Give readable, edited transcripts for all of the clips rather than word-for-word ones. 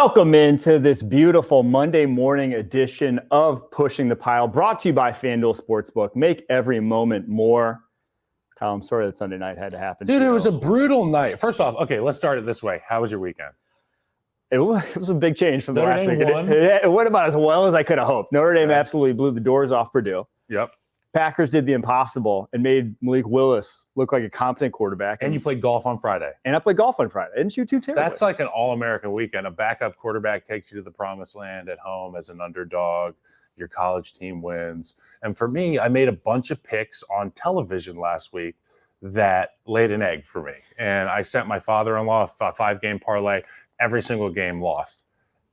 Welcome into this beautiful Monday morning edition of Pushing the Pile, brought to you by FanDuel Sportsbook. Make every moment more. Kyle, I'm sorry that Sunday night had to happen. Dude, it was a brutal night. First off, okay, let's start it this way. How was your weekend? It was a big change from the Notre last Dame week. won. It went about as well as I could have hoped. Notre Dame absolutely blew the doors off Purdue. Yep. Packers did the impossible and made Malik Willis look like a competent quarterback. And you played golf on Friday. And I played golf on Friday. Didn't you too terribly? That's like an all-American weekend. A backup quarterback takes you to the promised land at home as an underdog. Your college team wins. And for me, I made a bunch of picks on television last week that laid an egg for me. And I sent my father-in-law a 5-game parlay. Every single game lost.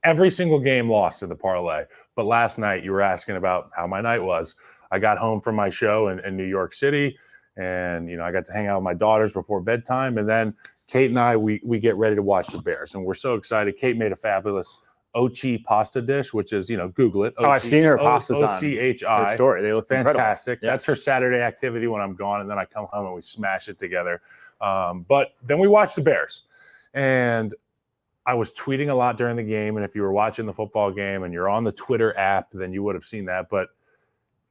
Every single game lost in the parlay. But last night, you were asking about how my night was. I got home from my show in New York City, and I got to hang out with my daughters before bedtime. And then Kate and I, we get ready to watch the Bears, and we're so excited. Kate made a fabulous Ochi pasta dish, which is Google it. I've seen her pastas on Ochi. story. They look fantastic. Yeah. That's her Saturday activity when I'm gone, and then I come home and we smash it together. But then we watch the Bears, and I was tweeting a lot during the game. And if you were watching the football game and you're on the Twitter app, then you would have seen that. But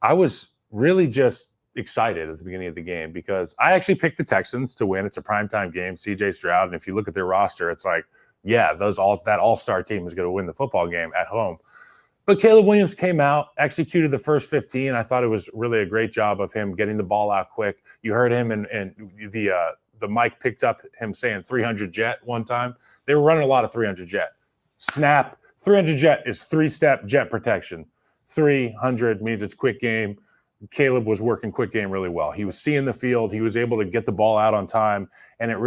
I was really just excited at the beginning of the game because I actually picked the Texans to win. It's a primetime game, CJ Stroud. And if you look at their roster, it's like, yeah, that all-star team is going to win the football game at home. But Caleb Williams came out, executed the first 15. I thought it was really a great job of him getting the ball out quick. You heard him and the mic picked up him saying 300 jet one time. They were running a lot of 300 jet. Snap, 300 jet is 3-step jet protection. 300 means it's quick game. Caleb was working quick game really well. He was seeing the field. He was able to get the ball out on time. And it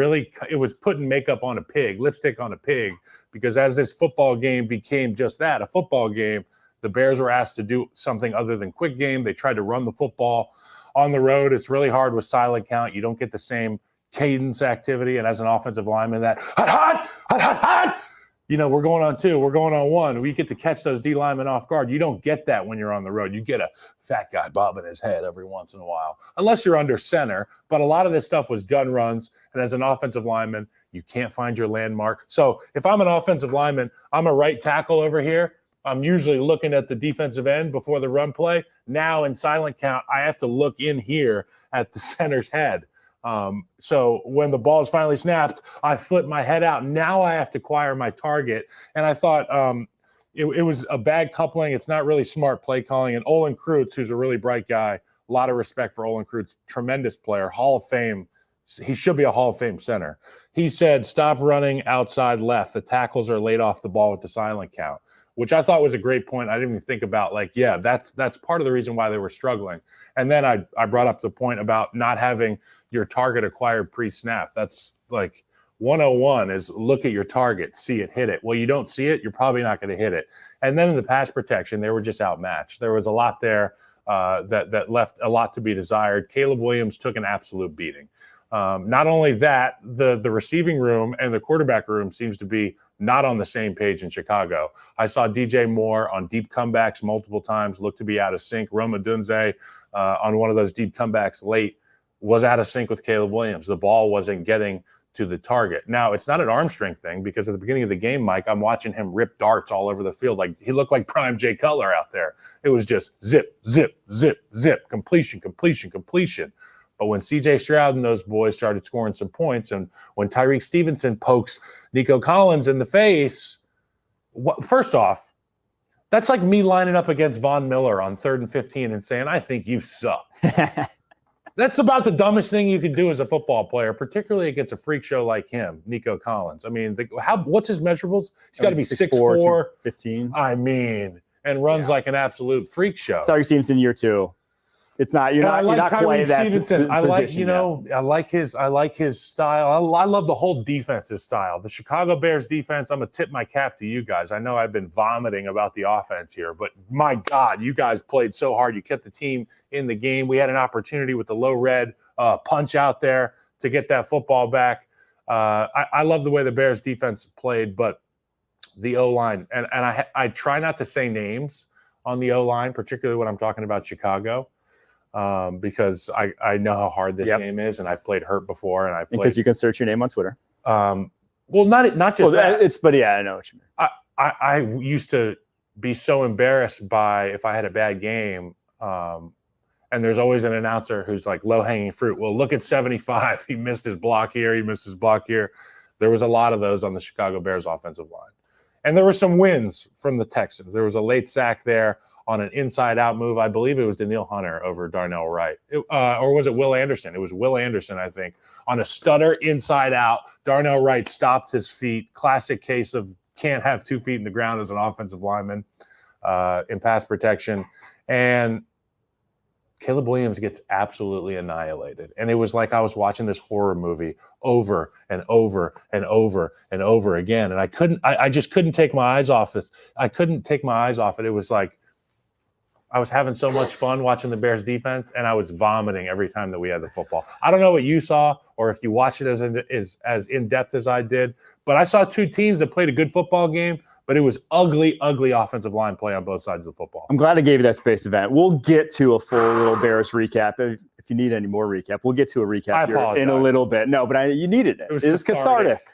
was putting makeup on a pig, lipstick on a pig, because as this football game became just that, a football game, the Bears were asked to do something other than quick game. They tried to run the football on the road. It's really hard with silent count. You don't get the same cadence activity. And as an offensive lineman, that hot, we're going on 2, we're going on 1. We get to catch those D linemen off guard. You don't get that when you're on the road. You get a fat guy bobbing his head every once in a while, unless you're under center. But a lot of this stuff was gun runs. And as an offensive lineman, you can't find your landmark. So if I'm an offensive lineman, I'm a right tackle over here. I'm usually looking at the defensive end before the run play. Now in silent count, I have to look in here at the center's head. So when the ball is finally snapped, I flip my head out. Now I have to acquire my target. And I thought it was a bad coupling. It's not really smart play calling. And Olin Kreutz, who's a really bright guy, a lot of respect for Olin Kreutz, tremendous player, Hall of Fame. He should be a Hall of Fame center. He said, stop running outside left. The tackles are laid off the ball with the silent count, which I thought was a great point. I didn't even think about that's part of the reason why they were struggling. And then I brought up the point about not having your target acquired pre-snap. That's like 101 is look at your target, see it, hit it. Well, you don't see it, you're probably not going to hit it. And then in the pass protection, they were just outmatched. There was a lot there that left a lot to be desired. Caleb Williams took an absolute beating. Not only that, the receiving room and the quarterback room seems to be not on the same page in Chicago. I saw DJ Moore on deep comebacks multiple times, looked to be out of sync. Roma Dunze on one of those deep comebacks late was out of sync with Caleb Williams. The ball wasn't getting to the target. Now, it's not an arm strength thing because at the beginning of the game, Mike, I'm watching him rip darts all over the field. Like he looked like prime Jay Cutler out there. It was just zip, zip, zip, zip, completion. But when CJ Stroud and those boys started scoring some points, and when Tyreek Stevenson pokes Nico Collins in the face, first off, that's like me lining up against Von Miller on 3rd and 15 and saying, I think you suck. That's about the dumbest thing you can do as a football player, particularly against a freak show like him, Nico Collins. I mean, what's his measurables? He's got to be 6'4", 15. I mean, and runs like an absolute freak show. Tyreek Stevenson year 2. It's not you're not quite that Stevenson. I like I like his style. I love the whole defense's style. The Chicago Bears defense. I'm gonna tip my cap to you guys. I know I've been vomiting about the offense here, but my God, you guys played so hard. You kept the team in the game. We had an opportunity with the low red punch out there to get that football back. I love the way the Bears defense played, but the O-line and I try not to say names on the O-line, particularly when I'm talking about Chicago. Because I know how hard this game is, and I've played hurt before, and I've played because you can search your name on Twitter. Well, not just that. But yeah, I know what you mean. I used to be so embarrassed by if I had a bad game. And there's always an announcer who's like low-hanging fruit. Well, look at 75. He missed his block here. He missed his block here. There was a lot of those on the Chicago Bears offensive line. And there were some wins from the Texans. There was a late sack there on an inside-out move. I believe it was Daniil Hunter over Darnell Wright. Or was it Will Anderson? It was Will Anderson, I think. On a stutter inside-out, Darnell Wright stopped his feet. Classic case of can't have 2 feet in the ground as an offensive lineman in pass protection. And Caleb Williams gets absolutely annihilated. And it was like I was watching this horror movie over and over and over and over again. And I just couldn't take my eyes off it. I couldn't take my eyes off it. It was like I was having so much fun watching the Bears defense, and I was vomiting every time that we had the football. I don't know what you saw or if you watched it as in-depth as I did, but I saw 2 teams that played a good football game, but it was ugly, ugly offensive line play on both sides of the football. I'm glad I gave you that space event. We'll get to a full little Bears recap. If you need any more recap, we'll get to a recap here in a little bit. No, but you needed it. It was cathartic.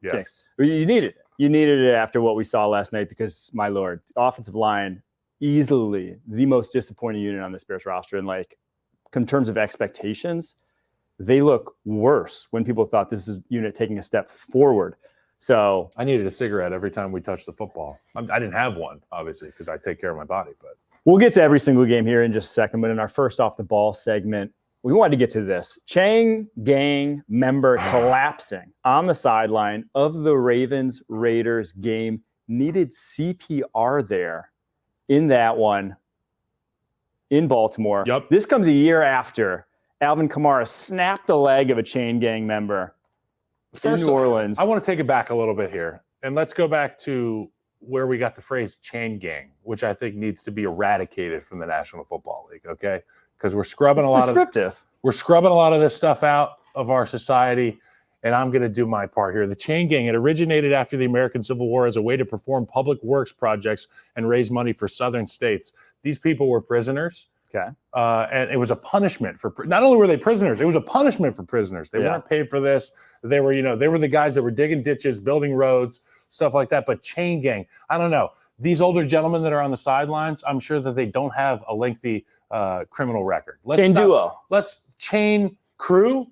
Yes. Okay. You needed it. You needed it after what we saw last night because, my Lord, the offensive line, easily the most disappointing unit on this Bears roster. And like, in terms of expectations, they look worse when people thought this is unit taking a step forward. So I needed a cigarette every time we touched the football. I didn't have one, obviously, because I take care of my body. But we'll get to every single game here in just a second. But in our first off the ball segment, we wanted to get to this. Chain gang member collapsing on the sideline of the Ravens-Raiders game. Needed CPR there in that one in Baltimore. Yep. This comes a year after Alvin Kamara snapped the leg of a chain gang member in New Orleans. I want to take it back a little bit here, and let's go back to where we got the phrase chain gang, which I think needs to be eradicated from the National Football League, okay? Because we're scrubbing a lot of this stuff out of our society, and I'm going to do my part here. The chain gang, it originated after the American Civil War as a way to perform public works projects and raise money for southern states. These people were prisoners. Okay. And it was a punishment for, not only were they prisoners, it was a punishment for prisoners. They weren't paid for this. They were, they were the guys that were digging ditches, building roads, stuff like that. But chain gang, I don't know. These older gentlemen that are on the sidelines, I'm sure that they don't have a lengthy criminal record. Duo. Let's chain crew.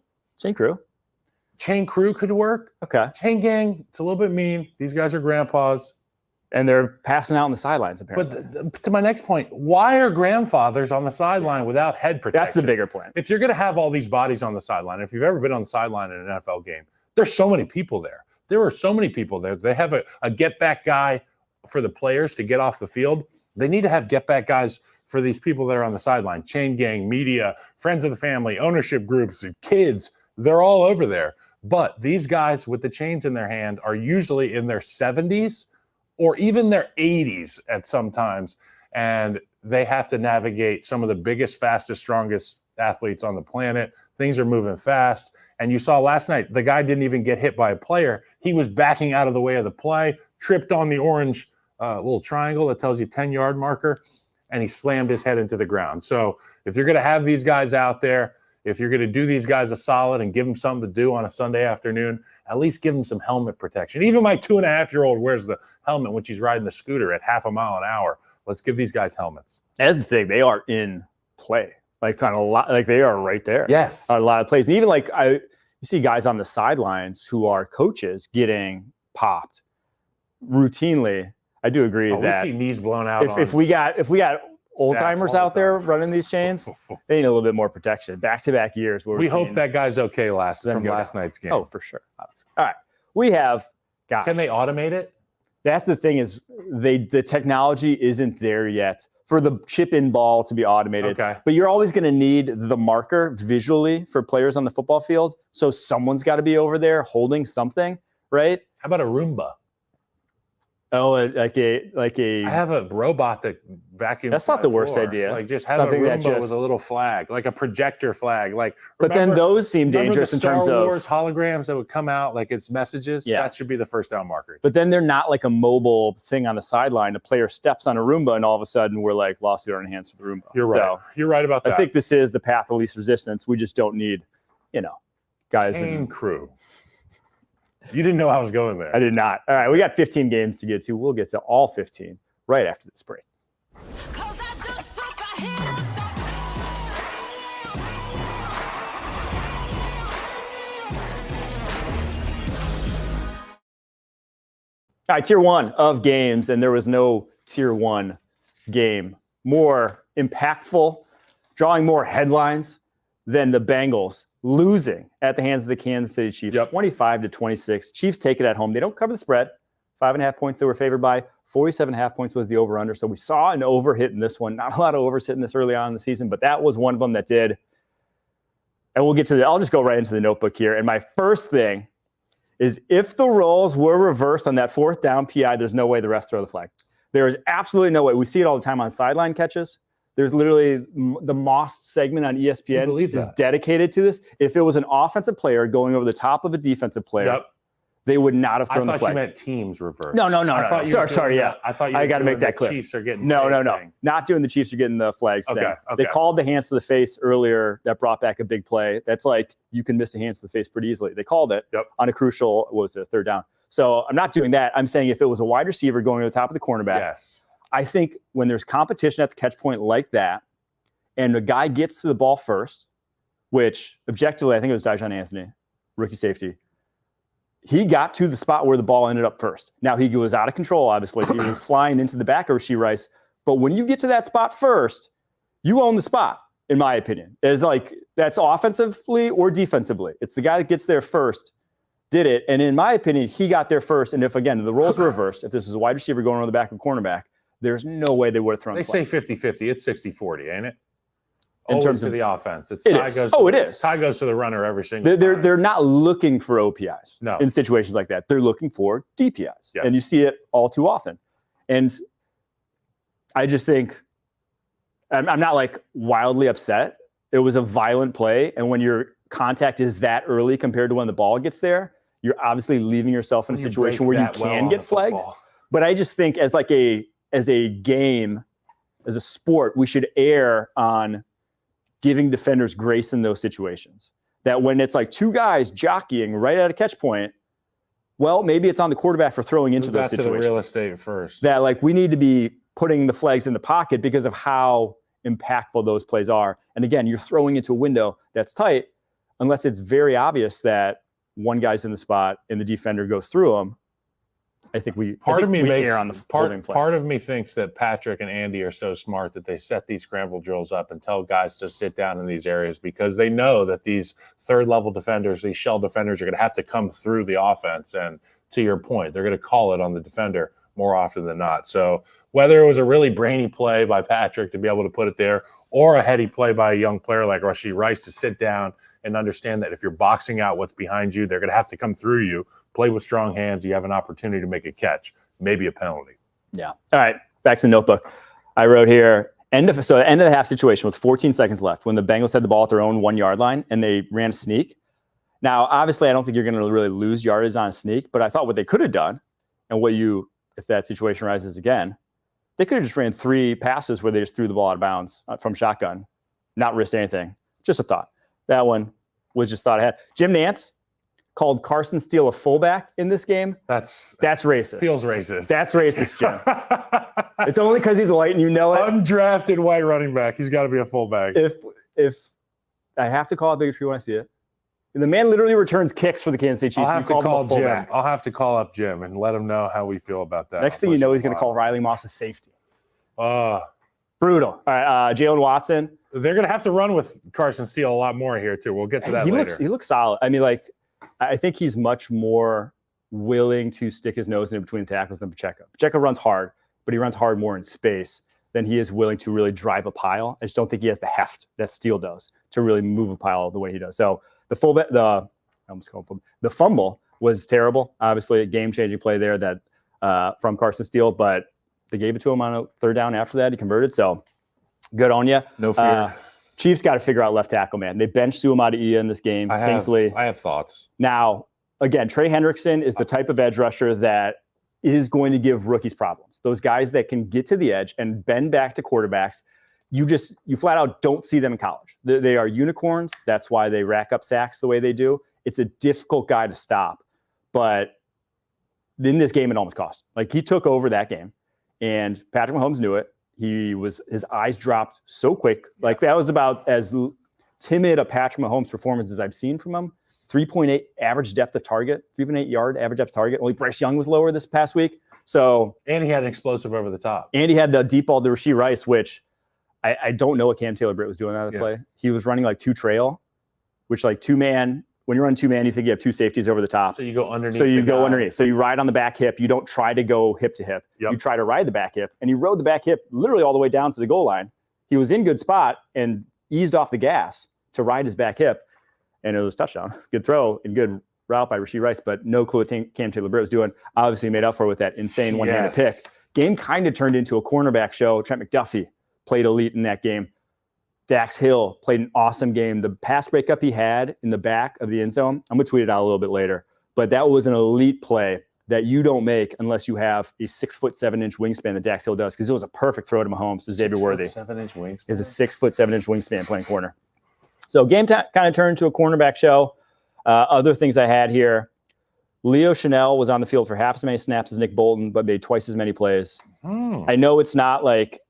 Chain crew could work. Okay. Chain gang, it's a little bit mean. These guys are grandpas. And they're passing out on the sidelines, apparently. But to my next point, why are grandfathers on the sideline without head protection? That's the bigger point. If you're going to have all these bodies on the sideline, if you've ever been on the sideline in an NFL game, there's so many people there. There are so many people there. They have a get-back guy for the players to get off the field. They need to have get-back guys for these people that are on the sideline. Chain gang, media, friends of the family, ownership groups, kids, they're all over there. But these guys with the chains in their hand are usually in their 70s or even their 80s at some times. And they have to navigate some of the biggest, fastest, strongest athletes on the planet. Things are moving fast. And you saw last night, the guy didn't even get hit by a player. He was backing out of the way of the play, tripped on the orange little triangle that tells you 10-yard marker, and he slammed his head into the ground. So if you're going to have these guys out there, if you're going to do these guys a solid and give them something to do on a Sunday afternoon, at least give them some helmet protection. Even my 2.5-year-old wears the helmet when she's riding the scooter at half a mile an hour. Let's give these guys helmets. That's the thing. They are in play. Like kind of a lot, like they are right there. Yes. A lot of plays. And even like you see guys on the sidelines who are coaches getting popped routinely. I do agree that we see knees blown out. If we got old timers out there running these chains, they need a little bit more protection. Back-to-back years. We hope that guy's okay from last night's game. Oh, for sure. Obviously. All right. We have guys. Can they automate it? That's the thing is the technology isn't there yet for the chip-in ball to be automated. Okay. But you're always going to need the marker visually for players on the football field. So someone's got to be over there holding something, right? How about a Roomba? Oh, like a. I have a robot that vacuums. That's not the worst idea. Like just have something a Roomba with a little flag, like a projector flag. Like, but then those seem dangerous in terms of Star Wars holograms that would come out like it's messages. Yeah. That should be the first down marker. But then they're not like a mobile thing on the sideline. The player steps on a Roomba, and all of a sudden we're like lawsuit on hands for the Roomba. You're right. So you're right about that. I think this is the path of least resistance. We just don't need, guys chain crew. You didn't know I was going there. I did not. All right, we got 15 games to get to. We'll get to all 15 right after this break. All right, tier one of games, and there was no tier one game more impactful, drawing more headlines than the Bengals losing at the hands of the Kansas City Chiefs, 25-26. Chiefs take it at home. They don't cover the spread. 5.5 points they were favored by. 47.5 points was the over-under. So we saw an over-hit in this one. Not a lot of overs hitting this early on in the season, but that was one of them that did. And we'll get to I'll just go right into the notebook here. And my first thing is if the roles were reversed on that fourth down PI, there's no way the refs throw the flag. There is absolutely no way. We see it all the time on sideline catches. There's literally the Moss segment on ESPN is dedicated to this. If it was an offensive player going over the top of a defensive player, they would not have thrown the flag. I thought you meant teams reverse. No. Sorry. I thought you I got to make that clear. Chiefs are getting no. Not doing the Chiefs are getting the flags thing. They called the hands to the face earlier that brought back a big play. That's like you can miss a hands to the face pretty easily. They called it on a crucial, what was it, third down. So I'm not doing that. I'm saying if it was a wide receiver going to the top of the cornerback, I think when there's competition at the catch point like that, and the guy gets to the ball first, which objectively I think it was Dijon Anthony, rookie safety, he got to the spot where the ball ended up first. Now, he was out of control, obviously. He was flying into the back of Rashee Rice. But when you get to that spot first, you own the spot, in my opinion. It's like that's offensively or defensively. It's the guy that gets there first did it. And in my opinion, he got there first. And if, again, the roles were reversed, if this is a wide receiver going on the back of cornerback, there's no way they would have thrown the flag. They say 50-50. It's 60-40, ain't it? In terms of the offense. It is. Tie goes to the runner every single time. They're not looking for OPIs in situations like that. They're looking for DPIs. Yes. And you see it all too often. And I just think I'm not like wildly upset. It was a violent play. And when your contact is that early compared to when the ball gets there, you're obviously leaving yourself in a situation where you can get flagged. But I just think as a game, as a sport, we should err on giving defenders grace in those situations. That when it's like two guys jockeying right at a catch point, well, maybe it's on the quarterback for throwing into those situations. To the real estate first. That like we need to be putting the flags in the pocket because of how impactful those plays are. And again, you're throwing into a window that's tight unless it's very obvious that one guy's in the spot and the defender goes through them. I think part of me thinks that Patrick and Andy are so smart that they set these scramble drills up and tell guys to sit down in these areas because they know that these third level defenders, these shell defenders, are going to have to come through the offense. And to your point, they're going to call it on the defender more often than not. So whether it was a really brainy play by Patrick to be able to put it there or a heady play by a young player like Rashee Rice to sit down and understand that if you're boxing out what's behind you, they're going to have to come through you, play with strong hands. You have an opportunity to make a catch, maybe a penalty. Yeah. All right. Back to the notebook. I wrote here, end of the half situation with 14 seconds left when the Bengals had the ball at their own 1 yard line and they ran a sneak. Now, obviously, I don't think you're going to really lose yardage on a sneak, but I thought what they could have done and if that situation arises again, they could have just ran 3 passes where they just threw the ball out of bounds from shotgun, not risk anything. Just a thought. That one was just thought ahead. Jim Nantz called Carson Steele a fullback in this game. That's racist. Feels racist. That's racist, Jim. It's only because he's white and you know it. Undrafted white running back. He's got to be a fullback. If I have to call it bigotry when I see it. The man literally returns kicks for the Kansas City Chiefs. I'll have to call up Jim and let him know how we feel about that. Next thing you know, he's going to call Riley Moss a safety. Brutal. All right, Jalen Watson. They're going to have to run with Carson Steele a lot more here, too. We'll get to that later. He looks solid. I mean, I think he's much more willing to stick his nose in between the tackles than Pacheco. Pacheco runs hard, but he runs hard more in space than he is willing to really drive a pile. I just don't think he has the heft that Steele does to really move a pile the way he does. So the fumble was terrible. Obviously, a game-changing play there that from Carson Steele, but they gave it to him on a third down after that. He converted, so good on you. No fear. Chiefs got to figure out left tackle, man. They benched Suamadi in this game. Kingsley. I have thoughts. Now, again, Trey Hendrickson is the type of edge rusher that is going to give rookies problems. Those guys that can get to the edge and bend back to quarterbacks, you flat out don't see them in college. They are unicorns. That's why they rack up sacks the way they do. It's a difficult guy to stop. but in this game, it almost cost. Like, he took over that game, and Patrick Mahomes knew it. His eyes dropped so quick. Like, that was about as timid a Patrick Mahomes performance as I've seen from him. 3.8 average depth of target, 3.8 yard average depth of target. Only Bryce Young was lower this past week. So, and he had an explosive over the top. And he had the deep ball to Rashee Rice, which I don't know what Cam Taylor-Britt was doing on that play. He was running like 2 trail, which like 2-man. When you run 2-man, you think you have 2 safeties over the top. So you go underneath. So you go underneath. So you ride on the back hip. You don't try to go hip to hip. Yep. You try to ride the back hip. And he rode the back hip literally all the way down to the goal line. He was in good spot and eased off the gas to ride his back hip. And it was a touchdown. Good throw and good route by Rashee Rice, but no clue what Cam Taylor-Britt was doing. Obviously made up for it with that insane one-handed pick. Game kind of turned into a cornerback show. Trent McDuffie played elite in that game. Dax Hill played an awesome game. The pass breakup he had in the back of the end zone, I'm going to tweet it out a little bit later, but that was an elite play that you don't make unless you have a 6'7" wingspan that Dax Hill does, because it was a perfect throw to Mahomes, to Xavier Worthy. 7-inch wingspan. Is a 6'7" wingspan playing corner. So game kind of turned into a cornerback show. Other things I had here. Leo Chanel was on the field for half as many snaps as Nick Bolton, but made twice as many plays. I know it's not like,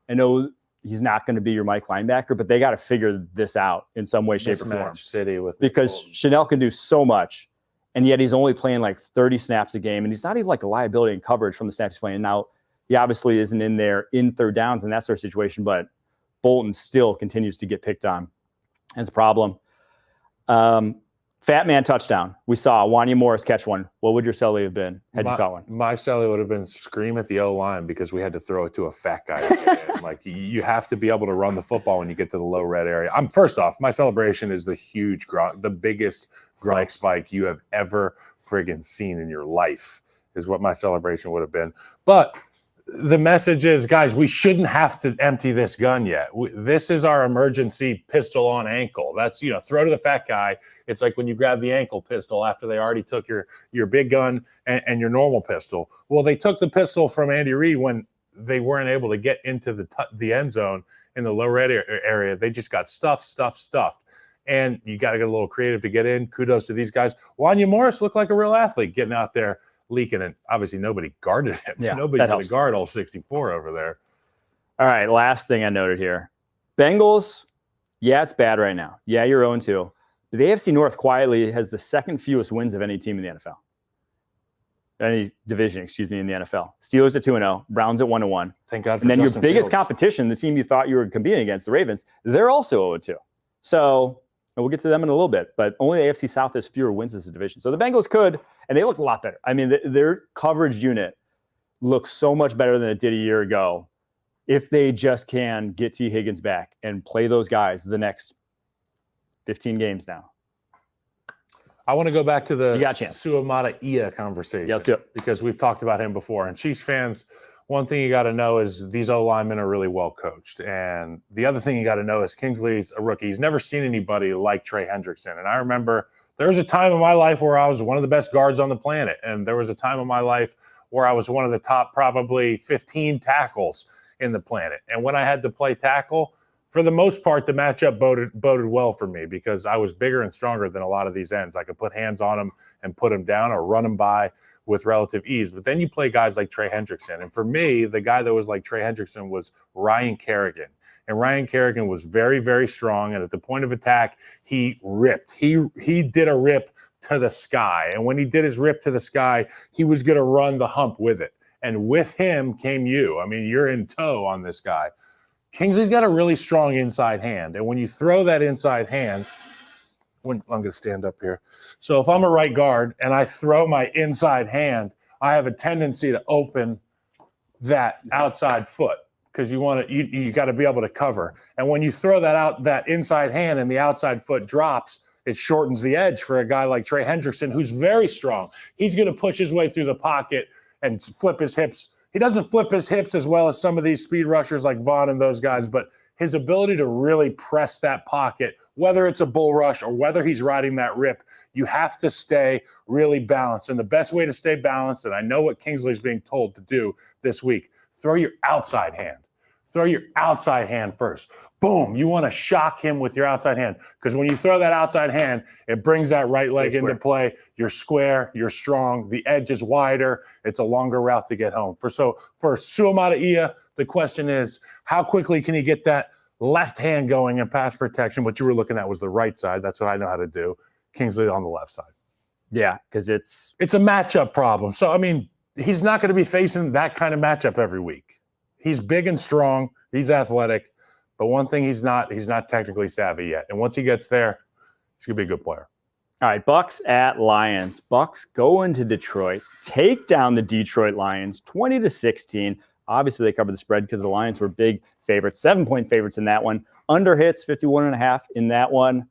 I know he's not going to be your Mike linebacker, but they got to figure this out in some way, shape, or form. City with because Chanel can do so much, and yet he's only playing like 30 snaps a game, and he's not even like a liability in coverage from the snaps he's playing. Now, he obviously isn't in there in third downs and that sort of situation, but Bolton still continues to get picked on as a problem. Fat man touchdown. We saw Wanya Morris catch one. What would your celly have been had you caught one? My celly would have been scream at the O-line because we had to throw it to a fat guy. Like, you have to be able to run the football when you get to the low red area. First off, my celebration is the huge the biggest Gronk spike you have ever friggin' seen in your life is what my celebration would have been. But the message is, guys, we shouldn't have to empty this gun yet. This is our emergency pistol on ankle. That's, throw to the fat guy. It's like when you grab the ankle pistol after they already took your big gun and your normal pistol. Well, they took the pistol from Andy Reid when they weren't able to get into the end zone in the low red area. They just got stuffed. And you got to get a little creative to get in. Kudos to these guys. Wanya Morris looked like a real athlete getting out there, leaking, and obviously nobody guarded him. Yeah, nobody could guard all 64 over there. All right, last thing I noted here. Bengals, it's bad right now. Yeah, you're 0-2. The AFC North quietly has the second fewest wins of any team in the NFL. Any division, in the NFL. Steelers at 2-0, Browns at 1-1. Thank God for And then Justin your biggest Fields. competition, the team you thought you were competing against, the Ravens, they're also 0-2. So, and we'll get to them in a little bit, but only the AFC South has fewer wins as a division. So the Bengals could, and they look a lot better. I mean, their coverage unit looks so much better than it did a year ago if they just can get T. Higgins back and play those guys the next 15 games now. I want to go back to the Suamata-Ia conversation. Yeah, let's do it. Because we've talked about him before. And Chiefs fans, one thing you got to know is these O-linemen are really well coached. And the other thing you got to know is Kingsley's a rookie. He's never seen anybody like Trey Hendrickson. And I remember there was a time in my life where I was one of the best guards on the planet. And there was a time in my life where I was one of the top probably 15 tackles in the planet. And when I had to play tackle, for the most part, the matchup boded well for me because I was bigger and stronger than a lot of these ends. I could put hands on them and put them down or run them by with relative ease. But then you play guys like Trey Hendrickson. And for me, the guy that was like Trey Hendrickson was Ryan Kerrigan. And Ryan Kerrigan was very, very strong. And at the point of attack, he ripped. He did a rip to the sky. And when he did his rip to the sky, he was going to run the hump with it. And with him came you. I mean, you're in tow on this guy. Kingsley's got a really strong inside hand. And when you throw that inside hand, I'm going to stand up here. So if I'm a right guard and I throw my inside hand, I have a tendency to open that outside foot because you got to be able to cover. And when you throw that inside hand and the outside foot drops, it shortens the edge for a guy like Trey Hendrickson, who's very strong. He's going to push his way through the pocket and flip his hips. He doesn't flip his hips as well as some of these speed rushers like Vaughn and those guys, but his ability to really press that pocket, whether it's a bull rush or whether he's riding that rip, you have to stay really balanced. And the best way to stay balanced, and I know what Kingsley's being told to do this week, throw your outside hand. throw your outside hand first. Boom. You want to shock him with your outside hand because when you throw that outside hand, it brings that right leg into play. You're square. You're strong. The edge is wider. It's a longer route to get home. For Suamataia, the question is, how quickly can he get that left hand going in pass protection? What you were looking at was the right side. That's what I know how to do. Kingsley on the left side. Yeah, because it's a matchup problem. So, I mean, he's not going to be facing that kind of matchup every week. He's big and strong. He's athletic. But one thing he's not technically savvy yet. And once he gets there, he's going to be a good player. All right, Bucks at Lions. Bucks go into Detroit, take down the Detroit Lions 20-16. Obviously, they covered the spread because the Lions were big favorites, 7-point favorites in that one. Under hits, 51.5 in that one.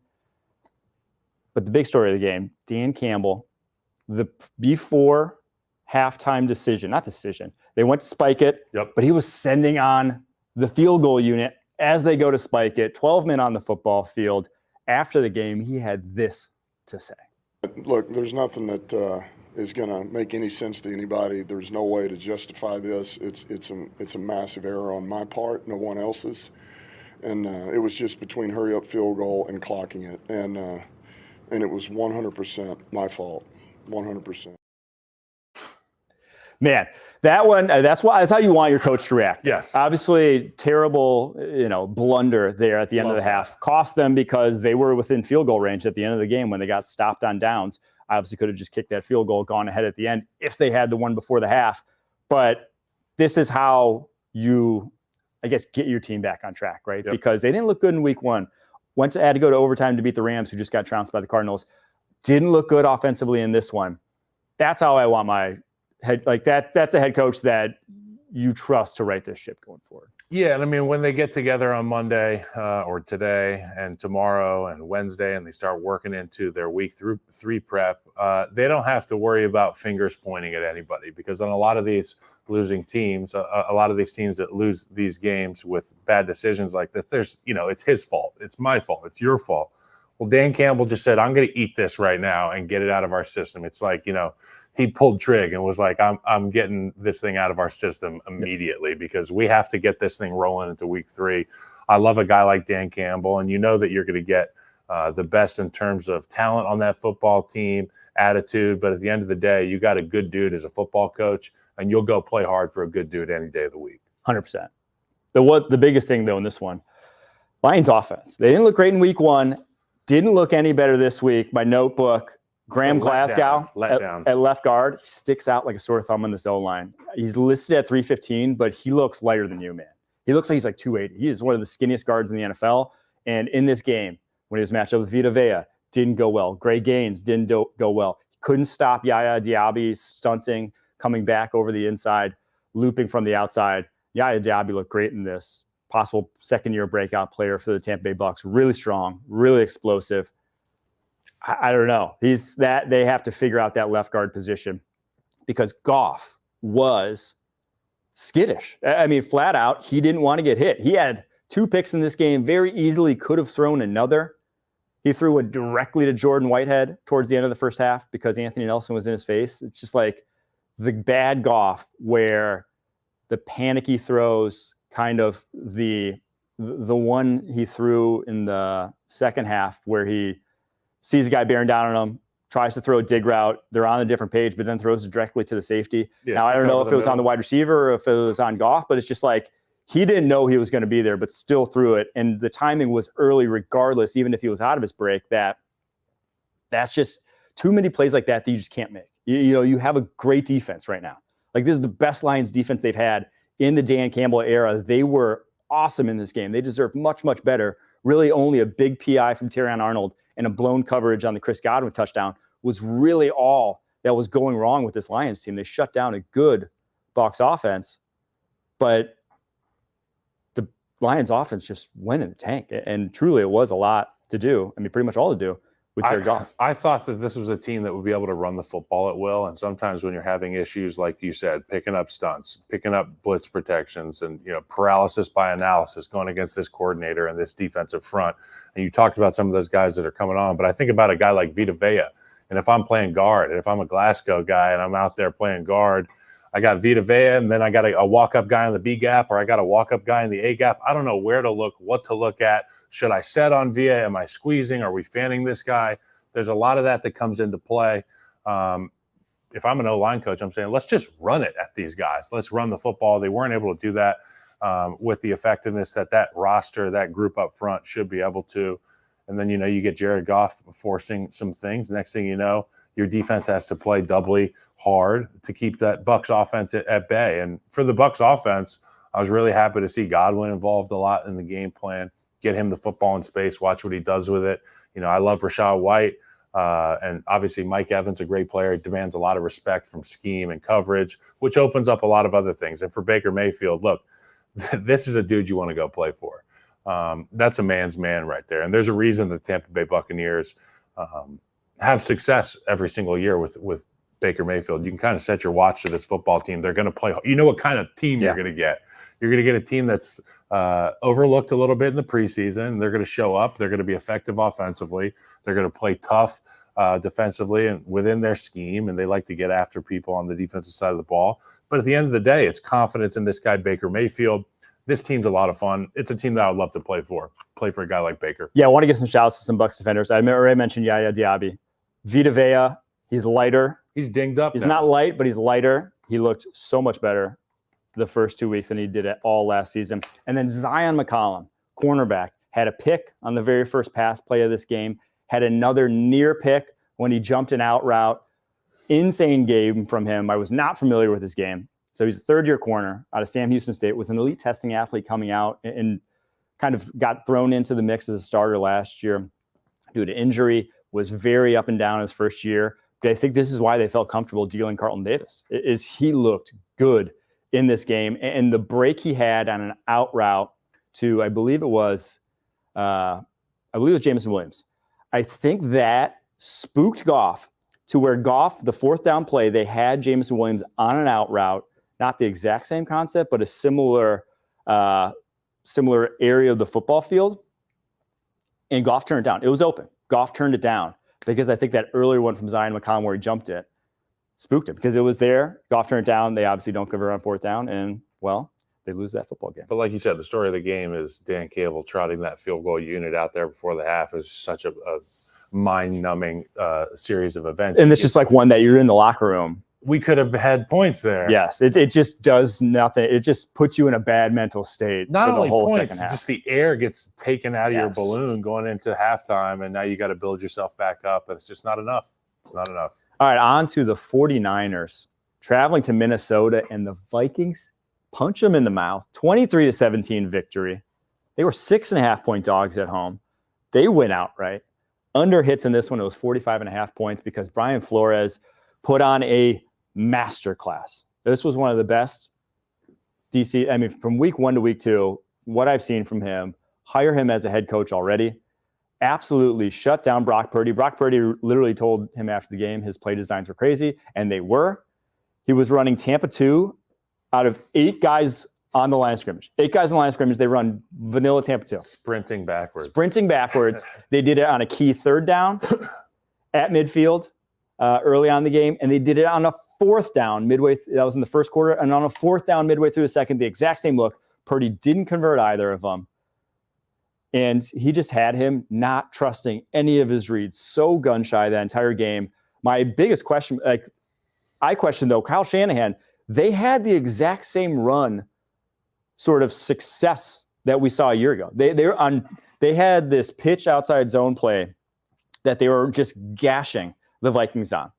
But the big story of the game, Dan Campbell, the before halftime decision. They went to spike it, but he was sending on the field goal unit as they go to spike it. 12 men on the football field. After the game, he had this to say. Look, there's nothing that is going to make any sense to anybody. There's no way to justify this. It's a massive error on my part, no one else's. And it was just between hurry up field goal and clocking it. And it was 100% my fault, 100%. Man, that one, that's how you want your coach to react. Yes. Obviously, terrible, blunder there at the end of the half. Cost them because they were within field goal range at the end of the game when they got stopped on downs. Obviously could have just kicked that field goal, gone ahead at the end if they had the one before the half. But this is how you, I guess, get your team back on track, right? Yep. Because they didn't look good in week one. Had to go to overtime to beat the Rams, who just got trounced by the Cardinals. Didn't look good offensively in this one. That's how I want my head, like that. That's a head coach that you trust to right this ship going forward. Yeah, and I mean, when they get together on Monday or today and tomorrow and Wednesday and they start working into their week 3 prep, they don't have to worry about fingers pointing at anybody because on a lot of these losing teams, a lot of these teams that lose these games with bad decisions like this, it's his fault. It's my fault. It's your fault. Well, Dan Campbell just said, I'm going to eat this right now and get it out of our system. It's like, he pulled trig and was like, I'm getting this thing out of our system immediately because we have to get this thing rolling into week 3. I love a guy like Dan Campbell, and you know that you're going to get the best in terms of talent on that football team, attitude. But at the end of the day, you got a good dude as a football coach, and you'll go play hard for a good dude any day of the week. 100%. The biggest thing, though, in this one, Lions offense. They didn't look great in week 1. Didn't look any better this week. My notebook, Graham Glasgow at left guard, he sticks out like a sore thumb on this O-line. He's listed at 315, but he looks lighter than you, man. He looks like he's like 280. He is one of the skinniest guards in the NFL. And in this game, when he was matched up with Vita Vea, didn't go well. Gray Gaines didn't go well. He couldn't stop Yaya Diaby stunting, coming back over the inside, looping from the outside. Yaya Diaby looked great in this. Possible second-year breakout player for the Tampa Bay Bucks. Really strong, really explosive. I don't know. They have to figure out that left guard position because Goff was skittish. I mean, flat out, he didn't want to get hit. He had 2 picks in this game, very easily could have thrown another. He threw it directly to Jordan Whitehead towards the end of the first half because Anthony Nelson was in his face. It's just like the bad Goff where the panicky throws, kind of the one he threw in the second half where he sees a guy bearing down on him, tries to throw a dig route. They're on a different page, but then throws it directly to the safety. Yeah, now, I don't know if it was on the wide receiver or if it was on Goff, but it's just like he didn't know he was going to be there, but still threw it. And the timing was early regardless, even if he was out of his break. That's just too many plays like that you just can't make. You have a great defense right now. Like, this is the best Lions defense they've had in the Dan Campbell era. They were awesome in this game. They deserve much, much better. Really only a big PI from Terrion Arnold and a blown coverage on the Chris Godwin touchdown was really all that was going wrong with this Lions team. They shut down a good Bucs offense, but the Lions offense just went in the tank. And truly, it was a lot to do. I mean, pretty much all to do with Jared Goff. I thought that this was a team that would be able to run the football at will. And sometimes when you're having issues, like you said, picking up stunts, picking up blitz protections, and paralysis by analysis going against this coordinator and this defensive front. And you talked about some of those guys that are coming on, but I think about a guy like Vita Vea. And if I'm playing guard, and if I'm a Glasgow guy and I'm out there playing guard, I got Vita Vea, and then I got a walk-up guy in the B gap, or I got a walk-up guy in the A gap. I don't know where to look, what to look at. Should I set on Vea? Am I squeezing? Are we fanning this guy? There's a lot of that comes into play. If I'm an O-line coach, I'm saying, let's just run it at these guys. Let's run the football. They weren't able to do that with the effectiveness that roster, that group up front should be able to. And then, you get Jared Goff forcing some things. Next thing you know, your defense has to play doubly hard to keep that Bucs offense at bay. And for the Bucs offense, I was really happy to see Godwin involved a lot in the game plan, get him the football in space, watch what he does with it. I love Rachaad White. And obviously Mike Evans, a great player, demands a lot of respect from scheme and coverage, which opens up a lot of other things. And for Baker Mayfield, look, this is a dude you want to go play for. That's a man's man right there. And there's a reason the Tampa Bay Buccaneers have success every single year with Baker Mayfield. You can kind of set your watch to this football team. They're going to play. You know what kind of team you're going to get. You're going to get a team that's overlooked a little bit in the preseason. They're going to show up. They're going to be effective offensively. They're going to play tough defensively and within their scheme, and they like to get after people on the defensive side of the ball. But at the end of the day, it's confidence in this guy, Baker Mayfield. This team's a lot of fun. It's a team that I would love to play for a guy like Baker. Yeah, I want to give some shout outs to some Bucs defenders. I already mentioned Yaya Diaby. Vita Vea, he's lighter. He's dinged up. He's not light, but he's lighter. He looked so much better the first 2 weeks than he did it all last season. And then Zion McCollum, cornerback, had a pick on the very first pass play of this game, had another near pick when he jumped an out route. Insane game from him. I was not familiar with his game. So he's a third-year corner out of Sam Houston State, was an elite testing athlete coming out and kind of got thrown into the mix as a starter last year due to injury, was very up and down his first year. But I think this is why they felt comfortable dealing Carlton Davis, is he looked good in this game. And the break he had on an out route to, I believe it was Jameson Williams. I think that spooked Goff to where Goff, the fourth down play, they had Jameson Williams on an out route, not the exact same concept, but a similar area of the football field. And Goff turned it down. It was open. Goff turned it down because I think that earlier one from Zion McCollum where he jumped it spooked him because it was there. Goff turned it down. They obviously don't convert on fourth down, and, well, they lose that football game. But like you said, the story of the game is Dan Cable trotting that field goal unit out there before the half is such a mind-numbing series of events. And it's just like one that you're in the locker room. We could have had points there. Yes, it just does nothing. It just puts you in a bad mental state. Not for the only whole points, second half. just the air gets taken out of your balloon going into halftime, and now you got to build yourself back up, and it's just not enough. It's not enough. All right, on to the 49ers. Traveling to Minnesota, and the Vikings punch them in the mouth. 23-17 victory. They were 6.5-point dogs at home. They win outright. Under hits in this one, it was 45.5 points because Brian Flores put on a masterclass. This was one of the best DC. I mean, from week 1 to week 2, what I've seen from him, hire him as a head coach already. Absolutely shut down Brock Purdy. Brock Purdy literally told him after the game his play designs were crazy, and they were. He was running Tampa 2 out of 8 guys on the line of scrimmage. 8 guys on the line of scrimmage, they run vanilla Tampa 2. Sprinting backwards. They did it on a key third down at midfield early on in the game, and they did it on a fourth down midway. That was in the first quarter, and on a fourth down midway through the second, the exact same look. Purdy didn't convert either of them. And he just had him not trusting any of his reads. So gun shy that entire game. My biggest question, I question though, Kyle Shanahan, they had the exact same run sort of success that we saw a year ago. They had this pitch outside zone play that they were just gashing the Vikings on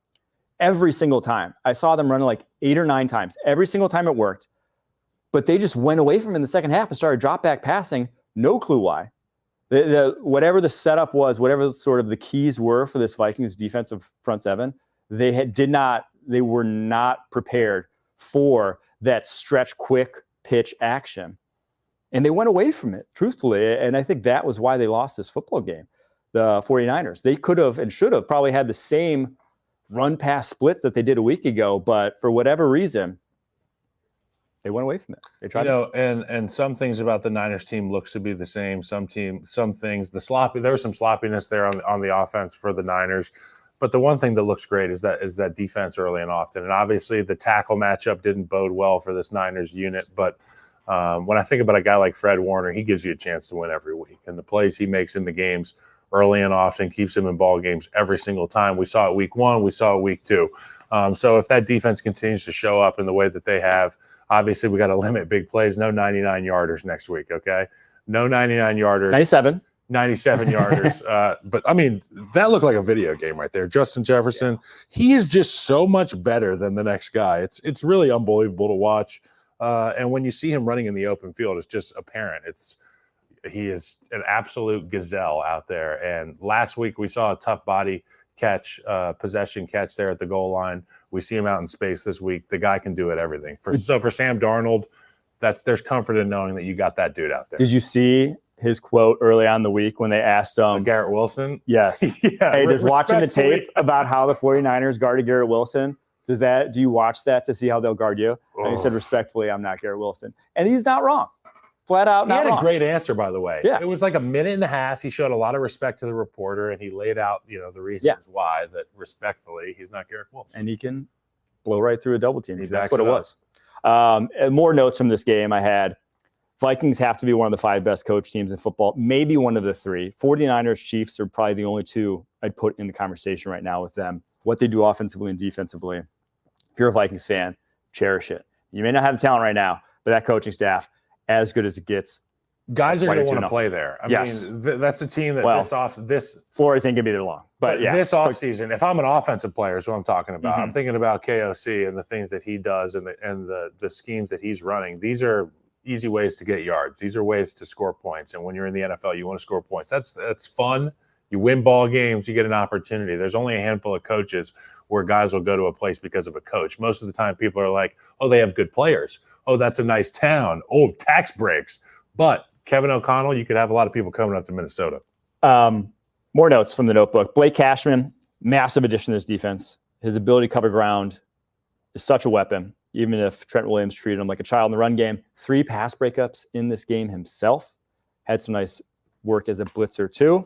every single time. I saw them running like 8 or 9 times. Every single time it worked. But they just went away from it in the second half and started drop back passing. No clue why. Whatever the setup was, whatever sort of the keys were for this Vikings defensive front seven, they were not prepared for that stretch quick pitch action. And they went away from it, truthfully. And I think that was why they lost this football game. The 49ers, they could have and should have probably had the same run pass splits that they did a week ago, but for whatever reason, they went away from it. They tried and some things about the Niners team looks to be the same. Some things, there was some sloppiness there on the offense for the Niners. But the one thing that looks great is that defense early and often. And obviously the tackle matchup didn't bode well for this Niners unit. But when I think about a guy like Fred Warner, he gives you a chance to win every week. And the plays he makes in the games early and often keeps him in ball games every single time. We saw it week 1. We saw it week 2. So if that defense continues to show up in the way that they have, obviously we got to limit big plays. No 99-yarders next week, okay? No 99-yarders. 97 yarders. But, I mean, that looked like a video game right there. Justin Jefferson, he is just so much better than the next guy. It's really unbelievable to watch. And when you see him running in the open field, it's just apparent. He is an absolute gazelle out there. And last week we saw a tough body catch, possession catch there at the goal line. We see him out in space this week. The guy can do it everything. So for Sam Darnold, there's comfort in knowing that you got that dude out there. Did you see his quote early on in the week when they asked him? Garrett Wilson? Yes. Hey, does watching the tape about how the 49ers guarded Garrett Wilson, do you watch that to see how they'll guard you? And he said, respectfully, I'm not Garrett Wilson. And he's not wrong. Flat out, not wrong. He had a great answer, by the way. Yeah. It was like a minute and a half. He showed a lot of respect to the reporter, and he laid out, the reasons why that respectfully he's not Garrett Wilson. And he can blow right through a double team. That's what it was. More notes from this game I had. Vikings have to be one of the 5 best coach teams in football, maybe one of the 3. 49ers, Chiefs are probably the only 2 I'd put in the conversation right now with them. What they do offensively and defensively. If you're a Vikings fan, cherish it. You may not have the talent right now, but that coaching staff, as good as it gets. Guys are going to want to play there. I mean, that's a team that this Flores ain't going to be there long. But this offseason, if I'm an offensive player, is what I'm talking about. I'm thinking about KOC and the things that he does and the schemes that he's running. These are easy ways to get yards. These are ways to score points. And when you're in the NFL, you want to score points. That's fun. You win ball games, you get an opportunity. There's only a handful of coaches where guys will go to a place because of a coach. Most of the time, people are like, oh, they have good players. Oh, that's a nice town. Oh, tax breaks. But Kevin O'Connell, you could have a lot of people coming up to Minnesota. More notes from the notebook. Blake Cashman, massive addition to this defense. His ability to cover ground is such a weapon, even if Trent Williams treated him like a child in the run game. 3 pass breakups in this game himself. Had some nice work as a blitzer, too.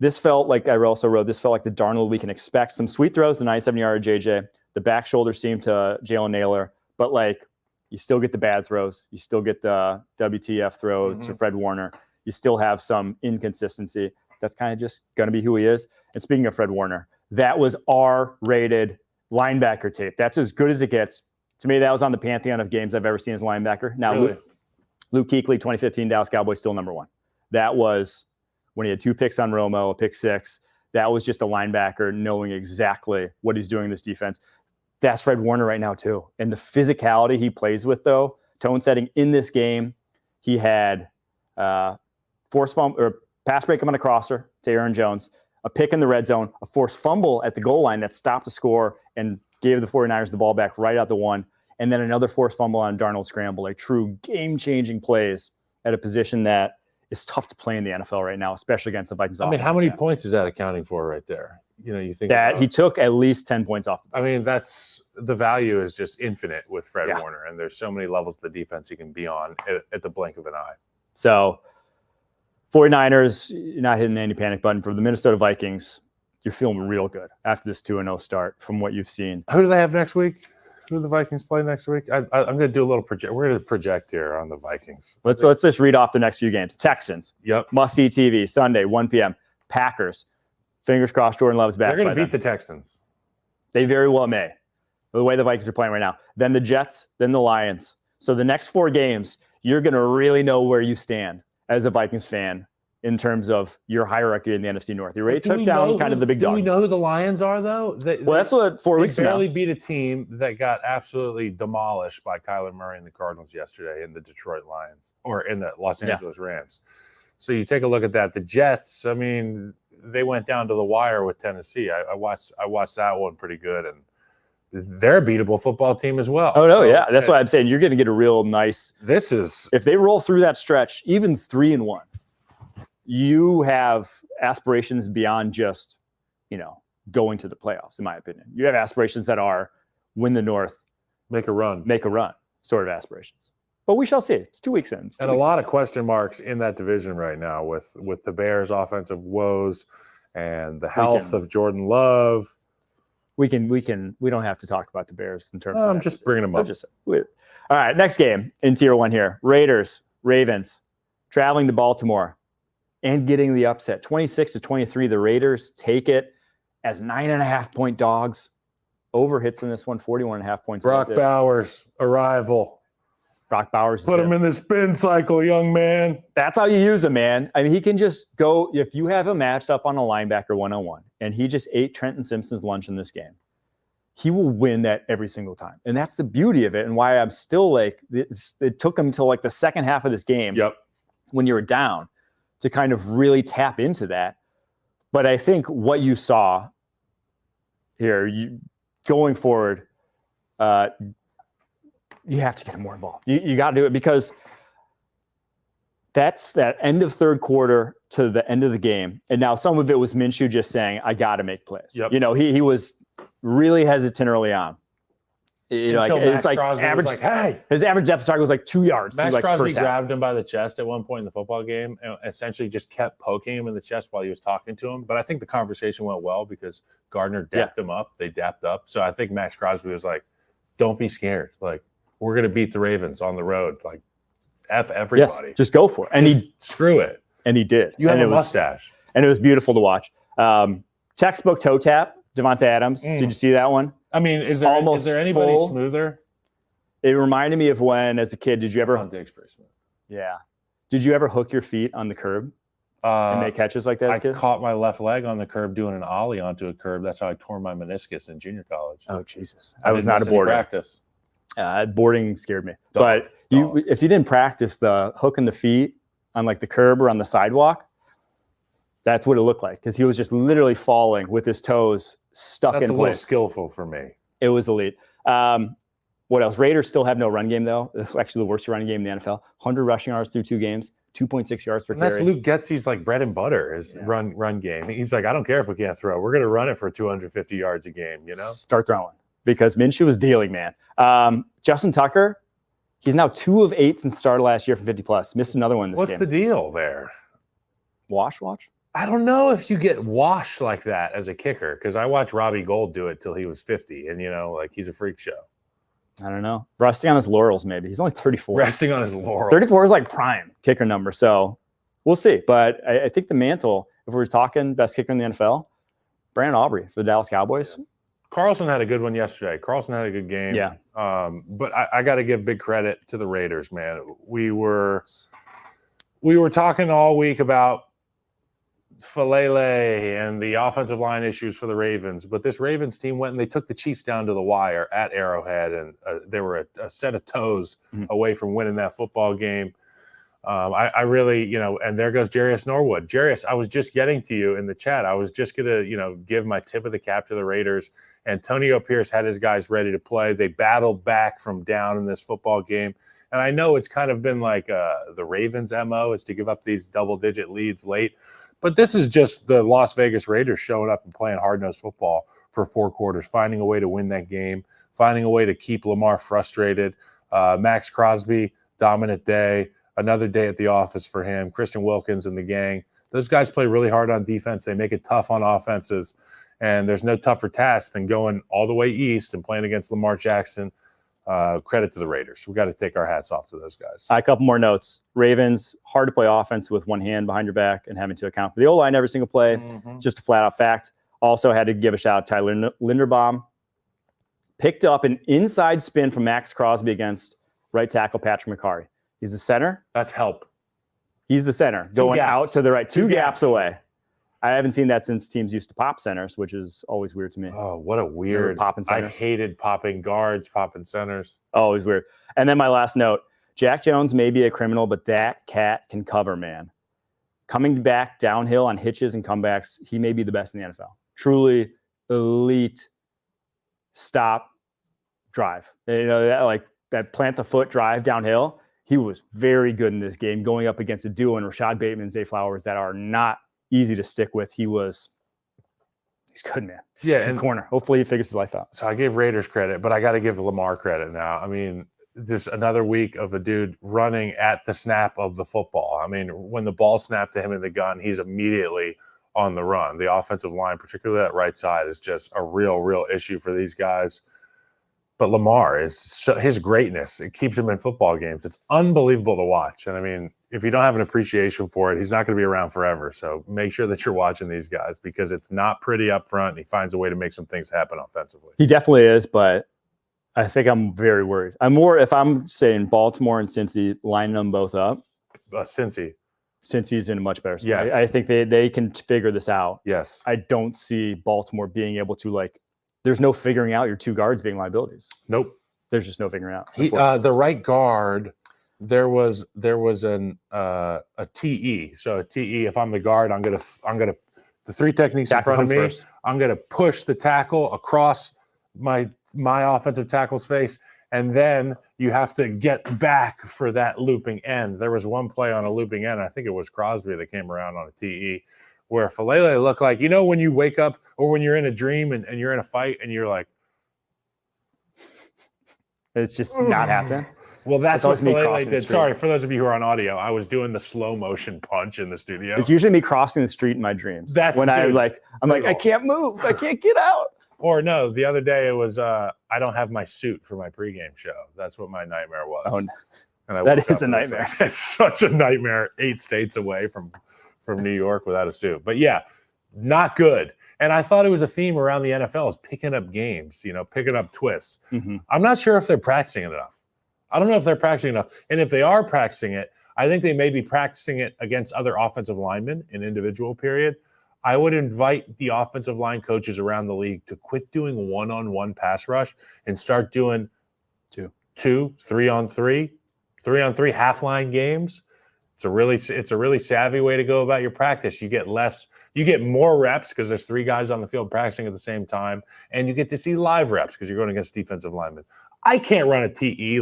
This felt like, I also wrote, this felt like the Darnold we can expect. Some sweet throws, the 97-yard JJ. The back shoulder seam to Jalen Naylor. But, you still get the bad throws. You still get the WTF throw to Fred Warner. You still have some inconsistency. That's kind of just going to be who he is. And speaking of Fred Warner, that was R-rated linebacker tape. That's as good as it gets. To me, that was on the pantheon of games I've ever seen as a linebacker. Now, really? Luke Kuechly, 2015 Dallas Cowboys, still number 1. That was when he had 2 picks on Romo, a pick 6. That was just a linebacker knowing exactly what he's doing in this defense. That's Fred Warner right now, too. And the physicality he plays with, though, tone setting in this game, he had forced fumble or pass break him on a crosser to Aaron Jones, a pick in the red zone, a forced fumble at the goal line that stopped the score and gave the 49ers the ball back right out the 1, and then another forced fumble on Darnold scramble, like true game-changing plays at a position that is tough to play in the NFL right now, especially against the Vikings. I mean, how many points is that accounting for right there? You think that he took at least 10 points off. I mean, that's the value is just infinite with Fred Warner, and there's so many levels of the defense he can be on at the blink of an eye. So 49ers, you're not hitting any panic button. For the Minnesota Vikings, you're feeling real good after this 2-0 start from what you've seen. Who do they have next week? Who do the Vikings play next week? I'm going to do a little project. We're going to project here on the Vikings. Let's just read off the next few games. Texans. Yep. Must-see TV, Sunday, 1 p.m. Packers. Fingers crossed Jordan Love's back. They're going to beat the Texans. They very well may. The way the Vikings are playing right now. Then the Jets, then the Lions. So the next 4 games, you're going to really know where you stand as a Vikings fan in terms of your hierarchy in the NFC North. You already took down kind of the big dog. Do we know who the Lions are, though? That's what 4 weeks ago. They barely beat a team that got absolutely demolished by Kyler Murray and the Cardinals yesterday in the Detroit Lions, or in the Los Angeles Rams. So you take a look at that. The Jets, I mean, they went down to the wire with Tennessee. I watched that one pretty good, and they're a beatable football team as well. Oh, no, yeah. That's why I'm saying you're going to get a real nice – if they roll through that stretch, even 3-1, you have aspirations beyond just, going to the playoffs, in my opinion. You have aspirations that are win the North. Make a run sort of aspirations. But we shall see. It's 2 weeks in. And a lot of question marks in that division right now with the Bears' offensive woes and the health of Jordan Love. We don't have to talk about the Bears in terms of I'm that. just bringing them up. All right, next game in tier 1 here. Raiders, Ravens, traveling to Baltimore and getting the upset. 26-23, the Raiders take it as 9.5-point dogs. Over hits in this one, 41.5 points. Brock Bowers, arrival. Brock Bowers. Put him in the spin cycle, young man. That's how you use him, man. I mean, he can just go, if you have him matched up on a linebacker 1-on-1, and he just ate Trenton Simpson's lunch in this game, he will win that every single time. And that's the beauty of it, and why I'm still like, it took him until like the second half of this game, when you were down, to kind of really tap into that. But I think what you saw here, going forward, you have to get him more involved. You got to do it, because that's that end of third quarter to the end of the game. And now some of it was Minshew just saying, I got to make plays. Yep. You know, he was really hesitant early on. You know, it's like average, his average depth target was like 2 yards. Max Crosby grabbed him by the chest at one point in the football game and essentially just kept poking him in the chest while he was talking to him. But I think the conversation went well because Gardner dapped him up. They dapped up. So I think Max Crosby was like, don't be scared. Like, we're going to beat the Ravens on the road. Like, F everybody. Yes, just go for it. And screw it. And he did. You have a mustache. And it was beautiful to watch. Textbook toe tap, Devontae Adams. Did you see that one? I mean, is there anybody smoother? It reminded me of when, as a kid, did you ever? Diggs pretty smooth. Yeah. Did you ever hook your feet on the curb and make catches like that? I caught my left leg on the curb doing an ollie onto a curb. That's how I tore my meniscus in junior college. Oh Jesus! I was not a boarder. Practice. Boarding scared me. But if you didn't practice the hooking the feet on like the curb or on the sidewalk, that's what it looked like, because he was just literally falling with his toes stuck in place. That's a little skillful for me. It was elite. What else? Raiders still have no run game, though. It's actually the worst running game in the NFL. 100 rushing yards through 2 games, 2.6 yards per carry. That's Luke Getsy's like bread and butter, his run game. He's like, I don't care if we can't throw. We're going to run it for 250 yards a game, you know? Start throwing, because Minshew was dealing, man. Justin Tucker, he's now 2 of 8 since the start of last year for 50+. Missed another one this game. What's the deal there? Watch? I don't know if you get washed like that as a kicker, because I watched Robbie Gould do it till he was 50, and, you know, like, he's a freak show. I don't know. Resting on his laurels, maybe. He's only 34. Resting on his laurels. 34 is like prime kicker number, so we'll see. But I think the mantle, if we're talking best kicker in the NFL, Brandon Aubrey for the Dallas Cowboys. Carlson had a good one yesterday. Carlson had a good game. Yeah. But I got to give big credit to the Raiders, man. We were talking all week about Falele and the offensive line issues for the Ravens, but this Ravens team went and they took the Chiefs down to the wire at Arrowhead, and they were a set of toes away from winning that football game. I really, you know, and there goes Jarius Norwood. Jarius, I was just getting to you in the chat. I was just going to, you know, give my tip of the cap to the Raiders. Antonio Pierce had his guys ready to play. They battled back from down in this football game. And I know it's kind of been like the Ravens' MO is to give up these double-digit leads late. But this is just the Las Vegas Raiders showing up and playing hard-nosed football for 4 quarters, finding a way to win that game, finding a way to keep Lamar frustrated. Max Crosby, dominant day, another day at the office for him. Christian Wilkins and the gang. Those guys play really hard on defense. They make it tough on offenses. And there's no tougher task than going all the way east and playing against Lamar Jackson. Credit to the Raiders. We got to take our hats off to those guys. A couple more notes. Ravens, hard to play offense with one hand behind your back and having to account for the O-line every single play. Just a flat out fact. Also had to give a shout out to Tyler Linderbaum. Picked up an inside spin from Max Crosby against right tackle Patrick McCarry. He's the center. That's help. He's the center. Going out to the right. Two gaps away. I haven't seen that since teams used to pop centers, which is always weird to me. Oh, what a weird popping centers. I hated popping guards, popping centers. Always weird. And then my last note, Jack Jones may be a criminal, but that cat can cover, man. Coming back downhill on hitches and comebacks, he may be the best in the NFL. Truly elite stop drive. You know, that plant the foot drive downhill. He was very good in this game, going up against a duo in Rashad Bateman and Zay Flowers that are not easy to stick with. He's good, man. Yeah, in the corner. Hopefully he figures his life out. So I gave Raiders credit, but I got to give Lamar credit now. I mean, just another week of a dude running at the snap of the football. I mean, when the ball snapped to him in the gun, he's immediately on the run. The offensive line, particularly that right side, is just a real issue for these guys. But Lamar, his greatness, it keeps him in football games. It's unbelievable to watch. And I mean, if you don't have an appreciation for it, he's not going to be around forever. So make sure that you're watching these guys because it's not pretty up front. And he finds a way to make some things happen offensively. He definitely is, but I think I'm very worried. I'm more, if I'm saying Baltimore and Cincy, lining them both up. Cincy's in a much better spot. Yes. I think they can figure this out. Yes. I don't see Baltimore being able to, there's no figuring out your two guards being liabilities. Nope. There's just no figuring out. The right guard, there was a TE. So a TE, if I'm the guard, I'm gonna the three techniques Tackle in front of me. first. I'm gonna push the tackle across my offensive tackle's face, and then you have to get back for that looping end. There was one play on a looping end. I think it was Crosby that came around on a TE, where Falele looked like, when you wake up or when you're in a dream and you're in a fight and you're like, it's just not happening. Well, that's what Falele did. Sorry, Sorry, for those of you who are on audio, I was doing the slow motion punch in the studio. It's usually me crossing the street in my dreams. That's when I'm like, I can't move. I can't get out. Or no, the other day it was, I don't have my suit for my pregame show. That's what my nightmare was. Oh, and that is a nightmare. It's such a nightmare. 8 states away from New York without a suit. But yeah, not good. And I thought it was a theme around the NFL is picking up games, picking up twists. Mm-hmm. I'm not sure if they're practicing it enough. I don't know if they're practicing enough. And if they are practicing it, I think they may be practicing it against other offensive linemen in individual period. I would invite the offensive line coaches around the league to quit doing one-on-one pass rush and start doing 2, 3-on-3 half line games. It's a really savvy way to go about your practice. You get more reps because there's 3 guys on the field practicing at the same time, and you get to see live reps because you're going against defensive linemen. I can't run a TE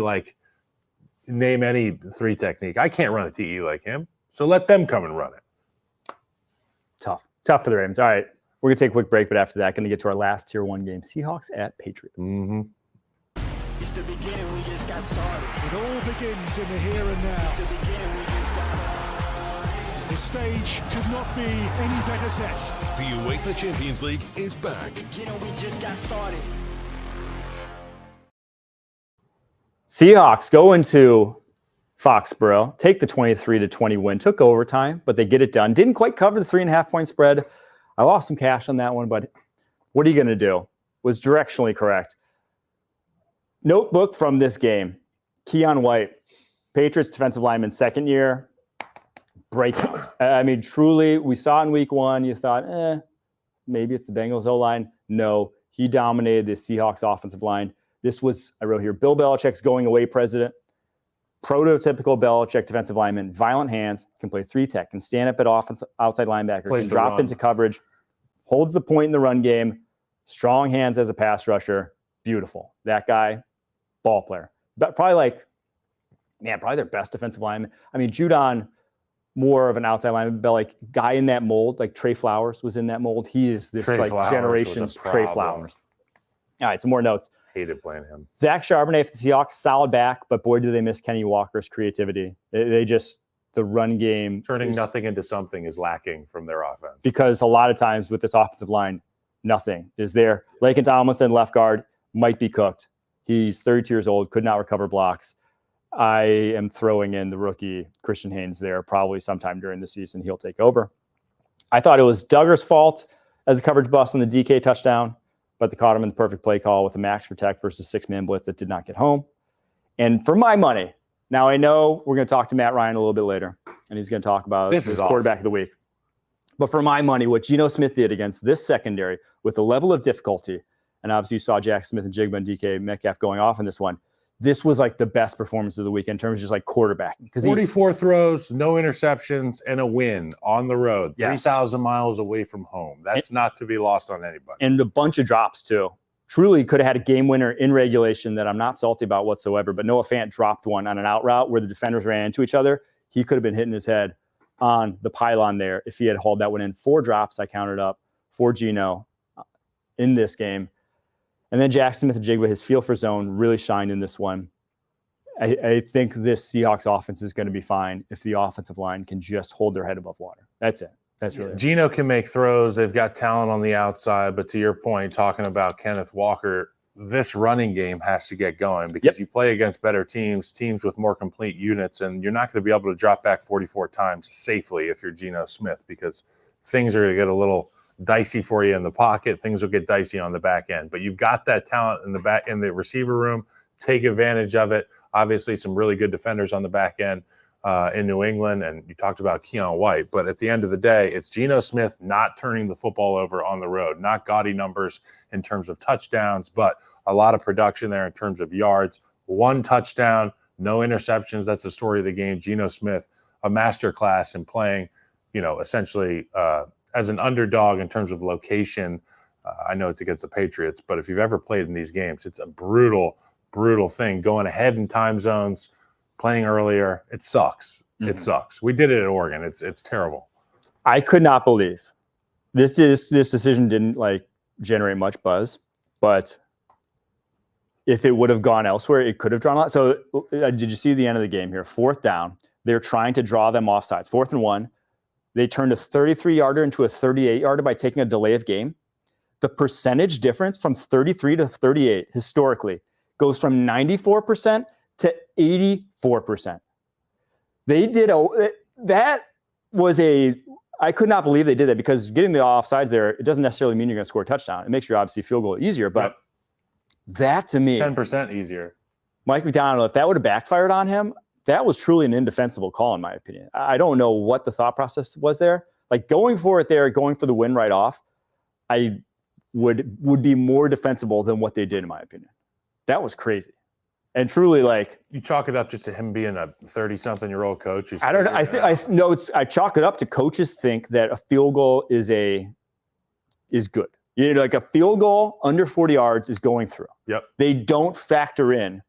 name any 3 technique. I can't run a TE like him. So let them come and run it. Tough for the Ravens. All right, we're going to take a quick break, but after that, going to get to our last Tier 1 game, Seahawks at Patriots. Mm-hmm. It's the beginning, we just got started. It all begins in the here and now. It's the beginning, we just got The stage could not be any better set. The UEFA Champions League is back. the beginning, we just got started. Seahawks go into Foxborough, take the 23-20 win, took overtime, but they get it done. Didn't quite cover the 3.5-point spread. I lost some cash on that one, but what are you going to do? Was directionally correct. Notebook from this game. Keon White, Patriots defensive lineman, second year, breakout. I mean, truly, we saw in week 1, you thought, maybe it's the Bengals O-line. No, he dominated the Seahawks offensive line. This was, I wrote here, Bill Belichick's going away president. Prototypical Belichick defensive lineman, violent hands, can play 3 tech, can stand up at outside linebacker, can drop into coverage, holds the point in the run game, strong hands as a pass rusher. Beautiful. That guy, ball player. But probably their best defensive lineman. I mean, Judon, more of an outside lineman, but guy in that mold, like Trey Flowers was in that mold. He is this generation's Trey Flowers. All right, some more notes. Hated playing him. Zach Charbonnet for the Seahawks, solid back, but boy, do they miss Kenny Walker's creativity. They just, the run game. Turning nothing into something is lacking from their offense. Because a lot of times with this offensive line, nothing is there. Laken Tomlinson, left guard, might be cooked. He's 32 years old, could not recover blocks. I am throwing in the rookie Christian Haynes there probably sometime during the season. He'll take over. I thought it was Duggar's fault as a coverage bust on the DK touchdown, but they caught him in the perfect play call with a max protect versus 6-man blitz that did not get home. And for my money, now I know we're going to talk to Matt Ryan a little bit later, and he's going to talk about his quarterback of the week. But for my money, what Geno Smith did against this secondary with the level of difficulty, and obviously you saw Jack Smith and Jigba and DK Metcalf going off in this one, this was the best performance of the week in terms of just quarterbacking. 44 throws, no interceptions, and a win on the road, Yes. 3,000 miles away from home. That's not to be lost on anybody. And a bunch of drops too. Truly could have had a game winner in regulation that I'm not salty about whatsoever, but Noah Fant dropped one on an out route where the defenders ran into each other. He could have been hitting his head on the pylon there if he had hauled that one in. 4 drops I counted up for Geno in this game. And then Jack Smith and Jigba, his feel for zone really shined in this one. I think this Seahawks offense is going to be fine if the offensive line can just hold their head above water. That's it. That's really Geno can make throws. They've got talent on the outside. But to your point, talking about Kenneth Walker, this running game has to get going because you play against better teams with more complete units, and you're not going to be able to drop back 44 times safely if you're Geno Smith because things are going to get a little dicey for you in the pocket. Things will get dicey on the back end. But you've got that talent in the receiver room. Take advantage of it. Obviously, some really good defenders on the back end in New England, and you talked about Keon White. But at the end of the day, it's Geno Smith not turning the football over on the road, not gaudy numbers in terms of touchdowns, but a lot of production there in terms of yards. 1 touchdown, no interceptions. That's the story of the game. Geno Smith, a masterclass in playing, essentially as an underdog in terms of location. I know it's against the Patriots, but if you've ever played in these games, it's a brutal thing. Going ahead in time zones, playing earlier, it sucks. It sucks. We did it at Oregon. It's terrible. I could not believe this decision didn't generate much buzz, but if it would have gone elsewhere, it could have drawn a lot. So did you see the end of the game here? 4th down. They're trying to draw them offsides. 4th and 1. They turned a 33-yarder into a 38-yarder by taking a delay of game. The percentage difference from 33 to 38 historically goes from 94% to 84%. They did I could not believe they did that because getting the offsides there, it doesn't necessarily mean you're going to score a touchdown. It makes your obviously field goal easier, but that to me, 10% easier. Mike McDonald, if that would have backfired on him, that was truly an indefensible call in my opinion. I don't know what the thought process was there. Going for it there, going for the win right off, I would be more defensible than what they did in my opinion. That was crazy. And truly, you chalk it up just to him being a 30-something-year-old coach. I don't know. I chalk it up to coaches think that a field goal is good. A field goal under 40 yards is going through. Yep. They don't factor in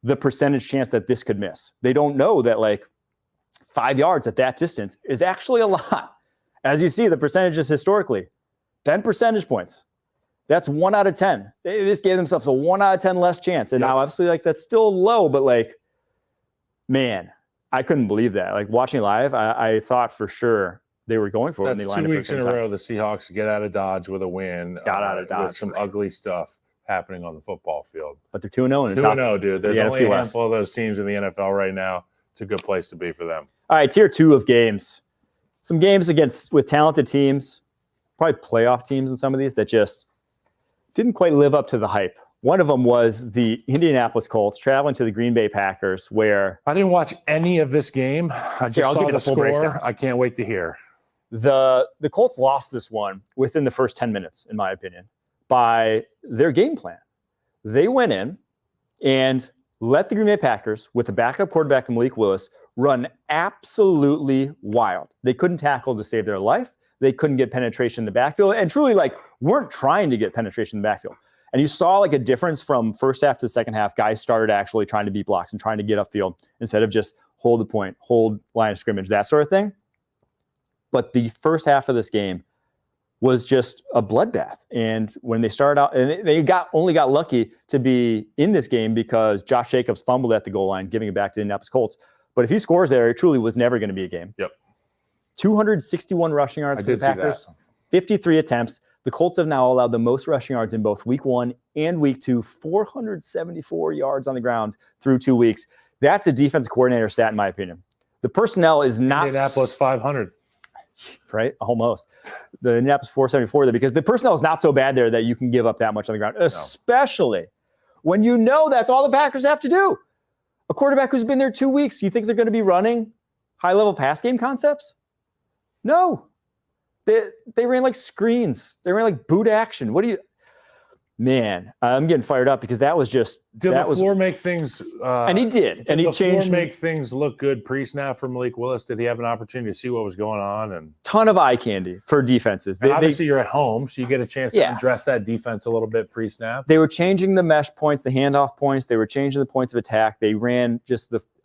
the percentage chance that this could miss. They don't know that 5 yards at that distance is actually a lot. As you see, the percentages historically, 10 percentage points. That's 1 out of 10. They just gave themselves a 1 out of 10 less chance. And now obviously that's still low, but man, I couldn't believe that. Watching live, I thought for sure they were going for it. That's 2 weeks in a row the Seahawks get out of Dodge with a win. Got out of Dodge. With some ugly stuff happening on the football field. But they're 2-0. 2-0, dude. There's only a handful of those teams in the NFL right now. It's a good place to be for them. All right, tier 2 of games. Some games with talented teams, probably playoff teams in some of these that just didn't quite live up to the hype. One of them was the Indianapolis Colts traveling to the Green Bay Packers, where I didn't watch any of this game. I just saw the score. I can't wait to hear. The Colts lost this one within the first 10 minutes, in my opinion, by their game plan. They went in and let the Green Bay Packers, with the backup quarterback Malik Willis, run absolutely wild. They couldn't tackle to save their life. They couldn't get penetration in the backfield, and truly weren't trying to get penetration in the backfield. And you saw a difference from first half to second half. Guys started actually trying to beat blocks and trying to get upfield instead of just hold the point, hold line of scrimmage, that sort of thing. But the first half of this game was just a bloodbath. And when they started out, and they only got lucky to be in this game because Josh Jacobs fumbled at the goal line, giving it back to the Indianapolis Colts. But if he scores there, it truly was never going to be a game. Yep. 261 rushing yards for the Packers, 53 attempts. The Colts have now allowed the most rushing yards in both week 1 and week 2, 474 yards on the ground through 2 weeks. That's a defensive coordinator stat, in my opinion. The personnel is not Indianapolis 500. Right? Almost. The Indianapolis 474 there, because the personnel is not so bad there that you can give up that much on the ground, especially when you know that's all the Packers have to do. A quarterback who's been there 2 weeks, you think they're going to be running high-level pass game concepts? No. They ran screens. They ran boot action. Man, I'm getting fired up because that was just. Did LaFleur make things? And he did. And he changed. Make things look good pre-snap for Malik Willis? Did he have an opportunity to see what was going on? And ton of eye candy for defenses. Obviously, you're at home, so you get a chance to address that defense a little bit pre-snap. They were changing the mesh points, the handoff points. They were changing the points of attack. They ran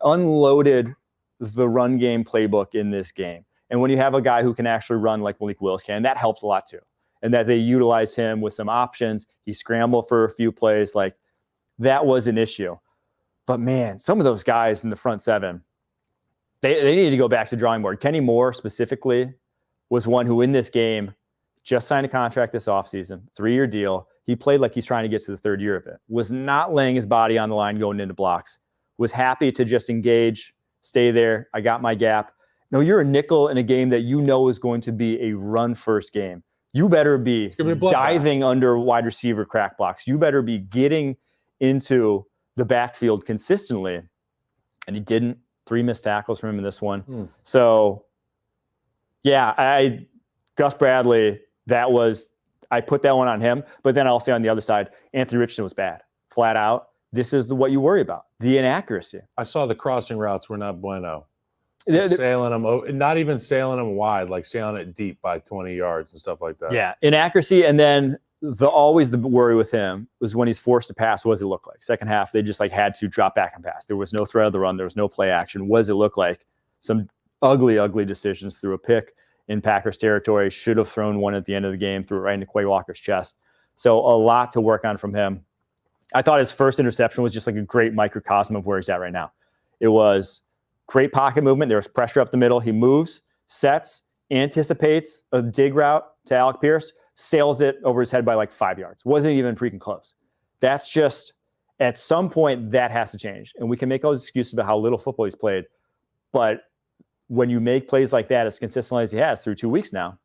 unloaded the run game playbook in this game. And when you have a guy who can actually run like Malik Willis can, that helps a lot too. And that they utilize him with some options. He scrambled for a few plays. That was an issue. But man, some of those guys in the front seven, they need to go back to drawing board. Kenny Moore specifically, was one who in this game just signed a contract this offseason, 3-year deal. He played like he's trying to get to the third year of it, was not laying his body on the line going into blocks, was happy to just engage, stay there. I got my gap. No, you're a nickel in a game that you know is going to be a run-first game. You better be diving under wide receiver crack blocks. You better be getting into the backfield consistently. And he didn't. 3 missed tackles from him in this one. So, yeah, Gus Bradley, I put that one on him. But then I'll say on the other side, Anthony Richardson was bad. Flat out. This is what you worry about, the inaccuracy. I saw the crossing routes were not bueno. Sailing them, not even sailing them wide, like sailing it deep by 20 yards and stuff like that. Yeah, inaccuracy. And then always the worry with him was when he's forced to pass, what does it look like? Second half, they just had to drop back and pass. There was no threat of the run. There was no play action. What does it look like? Some ugly, ugly decisions through a pick in Packers territory. Should have thrown one at the end of the game, threw it right into Quay Walker's chest. So a lot to work on from him. I thought his first interception was just like a great microcosm of where he's at right now. It was great pocket movement. There was pressure up the middle. He moves, sets, anticipates a dig route to Alec Pierce, sails it over his head by like 5 yards. Wasn't even freaking close. That's just, at some point, that has to change. And we can make all these excuses about how little football he's played. But when you make plays like that as consistently as he has through 2 weeks now,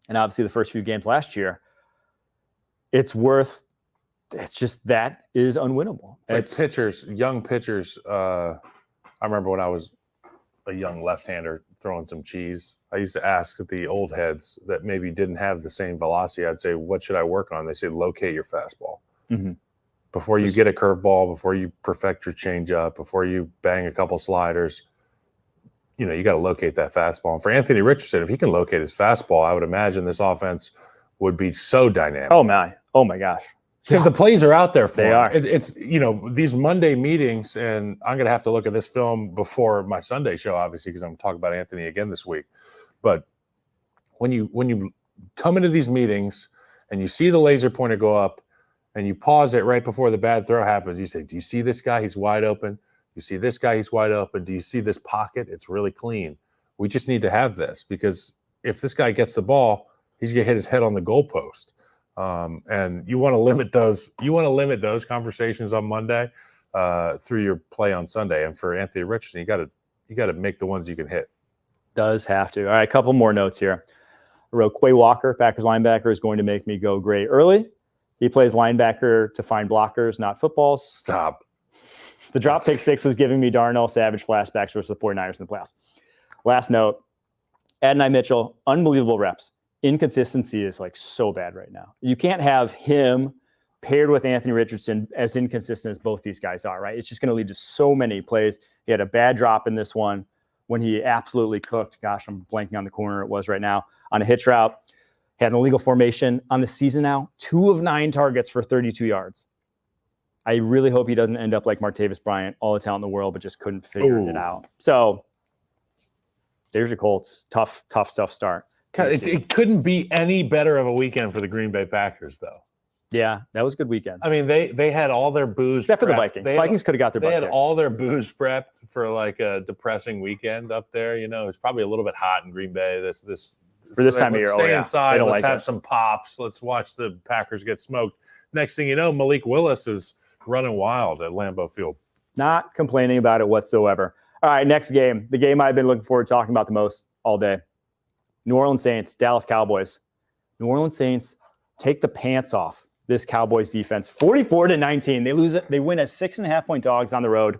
and obviously the first few games last year, it's just, that is unwinnable. It's like pitchers, young pitchers. I remember when I was a young left-hander throwing some cheese, I used to ask the old heads that maybe didn't have the same velocity. I'd say, what should I work on? They say, locate your fastball. Before you get a curveball, before you perfect your changeup, before you bang a couple sliders, you got to locate that fastball. And for Anthony Richardson, if he can locate his fastball, I would imagine this offense would be so dynamic. Oh my gosh. Because the plays are out there for they him. are. It's these Monday meetings, and I'm going to have to look at this film before my Sunday show, obviously, because I'm going to talk about Anthony again this week. But when you come into these meetings and you see the laser pointer go up and you pause it right before the bad throw happens, you say, do you see this guy? He's wide open. You see this guy? He's wide open. Do you see this pocket? It's really clean. We just need to have this, because if this guy gets the ball, he's going to hit his head on the goalpost. And you want to limit those. You want to limit those conversations on Monday through your play on Sunday. And for Anthony Richardson, you got to make the ones you can hit. Does have to. All right, a couple more notes here. I wrote Quay Walker, Packers linebacker, is going to make me go gray early. He plays linebacker to find blockers, not footballs. Stop. The drop pick 6 was giving me Darnell Savage flashbacks versus the 49ers in the playoffs. Last note, Adonai Mitchell, unbelievable reps. Inconsistency is like so bad right now. You can't have him paired with Anthony Richardson as inconsistent as both these guys are, right? It's just going to lead to so many plays. He had a bad drop in this one when he absolutely cooked. Gosh, I'm blanking on the corner it was right now. On a hitch route, had an illegal formation on the season now. 2 of 9 targets for 32 yards. I really hope he doesn't end up like Martavis Bryant, all the talent in the world, but just couldn't figure it out. So there's your Colts. Tough start. It couldn't be any better of a weekend for the Green Bay Packers, though. Yeah, that was a good weekend. I mean, they had all their booze except for the Vikings. Vikings could have got their butt They had kicked. all their booze prepped for like a depressing weekend up there. It's probably a little bit hot in Green Bay for this time of year. Stay inside. Let's like have some pops. Let's watch the Packers get smoked. Next thing you know, Malik Willis is running wild at Lambeau Field. Not complaining about it whatsoever. All right, next game. The game I've been looking forward to talking about the most all day. New Orleans Saints, Dallas Cowboys. New Orleans Saints take the pants off this Cowboys defense. 44-19. They lose it. They win at 6.5-point dogs on the road.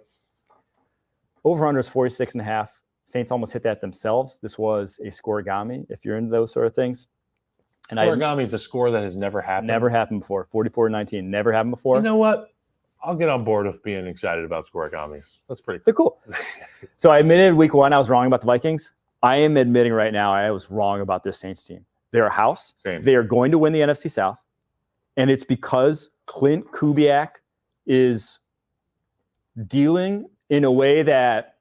Over-under is 46.5. Saints almost hit that themselves. This was a scoregami, if you're into those sort of things. And scoregami is a score that has never happened. Never happened before. 44-19. Never happened before. You know what? I'll get on board with being excited about scoregamis. That's pretty cool. They're cool. So I admitted week 1 I was wrong about the Vikings. I am admitting right now I was wrong about this Saints team. They're a house. Same. They are going to win the NFC South. And it's because Clint Kubiak is dealing in a way that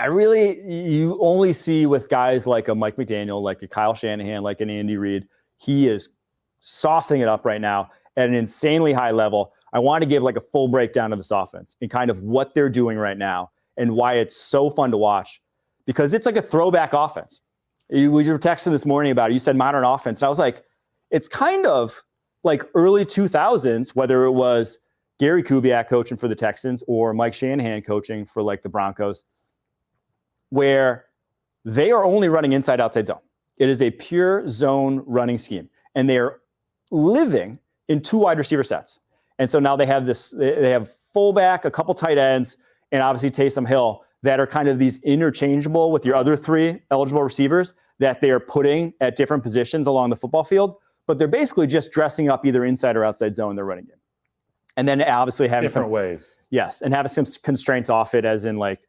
you only see with guys like a Mike McDaniel, like a Kyle Shanahan, like an Andy Reid. He is saucing it up right now at an insanely high level. I want to give like a full breakdown of this offense and kind of what they're doing right now and why it's so fun to watch, because it's like a throwback offense. We were texting this morning about it. You said modern offense. And I was like, it's kind of like early 2000s, whether it was Gary Kubiak coaching for the Texans or Mike Shanahan coaching for like the Broncos, where they are only running inside outside zone. It is a pure zone running scheme. And they are living in 2 wide receiver sets. And so now they have fullback, a couple tight ends, and obviously Taysom Hill that are kind of these interchangeable with your other 3 eligible receivers that they are putting at different positions along the football field. But they're basically just dressing up either inside or outside zone their running game. And then obviously having different ways. Yes. And having some constraints off it, as in like,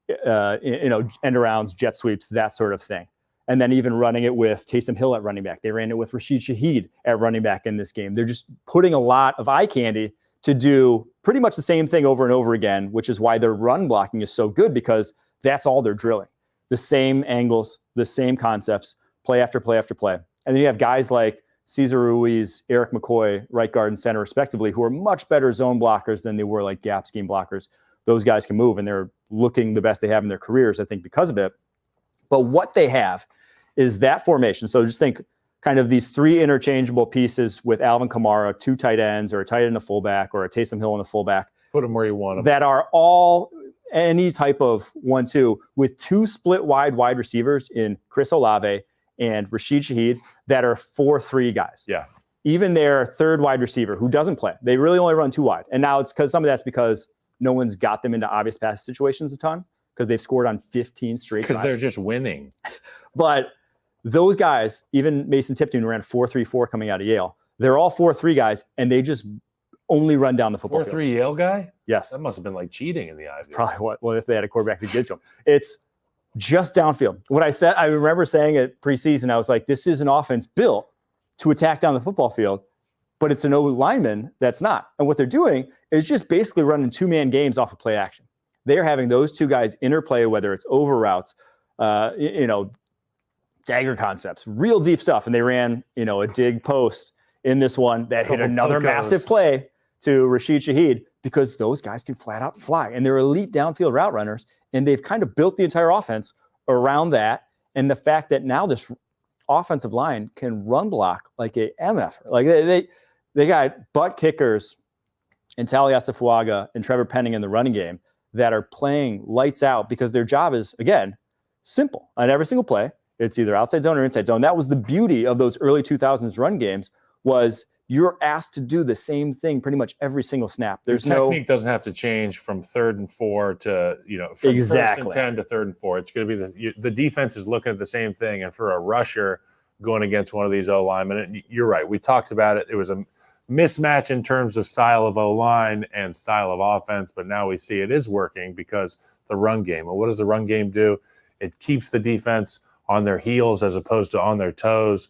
end arounds, jet sweeps, that sort of thing. And then even running it with Taysom Hill at running back. They ran it with Rashid Shaheed at running back in this game. They're just putting a lot of eye candy to do pretty much the same thing over and over again, which is why their run blocking is so good, because that's all they're drilling. The same angles, the same concepts, play after play after play. And then you have guys like Cesar Ruiz, Eric McCoy, right guard and center respectively, who are much better zone blockers than they were like gap scheme blockers. Those guys can move, and they're looking the best they have in their careers, I think, because of it. But what they have is that formation. So just think kind of these 3 interchangeable pieces with Alvin Kamara, 2 tight ends, or a tight end and a fullback, or a Taysom Hill and a fullback. Put them where you want them. That are all any type of 1-2 with 2 split wide receivers in Chris Olave and Rashid Shaheed that are 4-3 guys. Yeah. Even their 3rd wide receiver who doesn't play, they really only run 2 wide. And now it's because some of that's because no one's got them into obvious pass situations a ton, because they've scored on 15 straight Because drives. they're just winning. But those guys, even Mason Tipton, who ran 4.34 coming out of Yale, they're all 4-3 guys, and they just only run down the football 4-3 field. Yale guy? Yes. That must have been like cheating in the Ivy. Probably what if they had a quarterback to give to them. It's just downfield. What I said, I remember saying it preseason, I was like, this is an offense built to attack down the football field, but it's an O lineman that's not. And what they're doing is just basically running 2-man games off of play action. They're having those 2 guys interplay, whether it's over routes, dagger concepts, real deep stuff. And they ran, a dig post in this one that hit another massive play to Rashid Shaheed, because those guys can flat out fly, and they're elite downfield route runners. And they've kind of built the entire offense around that. And the fact that now this offensive line can run block like a MF. Like they got butt kickers in Taliasa Fuaga and Trevor Penning in the running game that are playing lights out, because their job is, again, simple. On every single play, it's either outside zone or inside zone. That was the beauty of those early 2000s run games, was you're asked to do the same thing pretty much every single snap. There's technique doesn't have to change from 3rd and 4 to, from exactly 1st and 10 to 3rd and 4. It's going to be the defense is looking at the same thing. And for a rusher going against one of these O linemen, you're right. We talked about it. It was a mismatch in terms of style of O line and style of offense, but now we see it is working because the run game. And what does the run game do? It keeps the defense on their heels as opposed to on their toes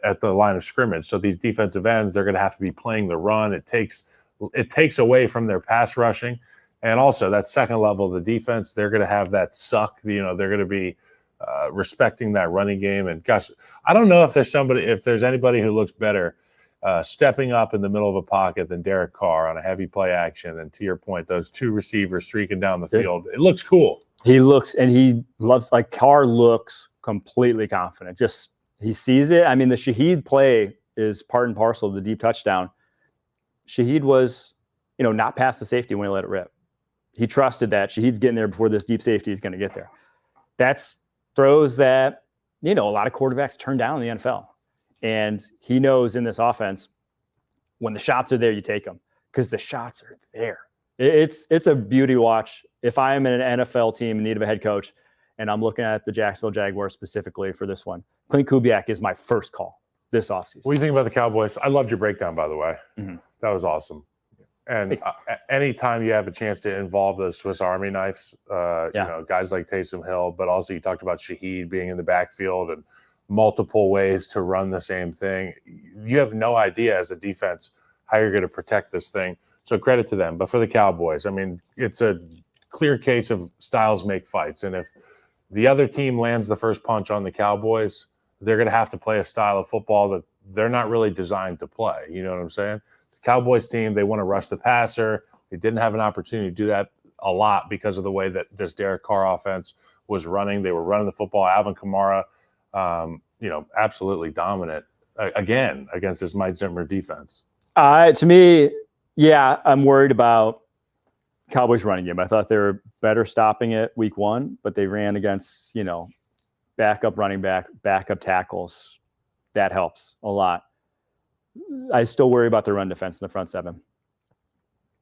at the line of scrimmage. So these defensive ends, they're going to have to be playing the run. It takes away from their pass rushing. And also that second level of the defense, they're going to have that suck. They're going to be respecting that running game. And gosh, I don't know if there's anybody who looks better stepping up in the middle of a pocket than Derek Carr on a heavy play action. And to your point, those 2 receivers streaking down the field, it looks cool. He loves, like Carr looks completely confident. Just, he sees it. I mean, the Shaheed play is part and parcel of the deep touchdown. Shaheed was, not past the safety when he let it rip. He trusted that Shaheed's getting there before this deep safety is going to get there. That's throws that, a lot of quarterbacks turn down in the NFL. And he knows in this offense, when the shots are there, you take them, because the shots are there. It's a beauty watch. If I am in an NFL team in need of a head coach, and I'm looking at the Jacksonville Jaguars specifically for this one, Clint Kubiak is my first call this offseason. What do you think about the Cowboys? I loved your breakdown, by the way. Mm-hmm. That was awesome. And anytime you have a chance to involve the Swiss Army knives, guys like Taysom Hill, but also you talked about Shaheed being in the backfield and multiple ways to run the same thing. You have no idea as a defense how you're going to protect this thing. So credit to them. But for the Cowboys, I mean, it's a clear case of styles make fights. And if the other team lands the first punch on the Cowboys, they're going to have to play a style of football that they're not really designed to play. You know what I'm saying? The Cowboys team, they want to rush the passer. They didn't have an opportunity to do that a lot because of the way that this Derek Carr offense was running. They were running the football. Alvin Kamara, absolutely dominant again against this Mike Zimmer defense. To me, yeah, I'm worried about Cowboys running game. I thought they were better stopping it week 1, but they ran against, backup running back, backup tackles. That helps a lot. I still worry about the run defense in the front 7.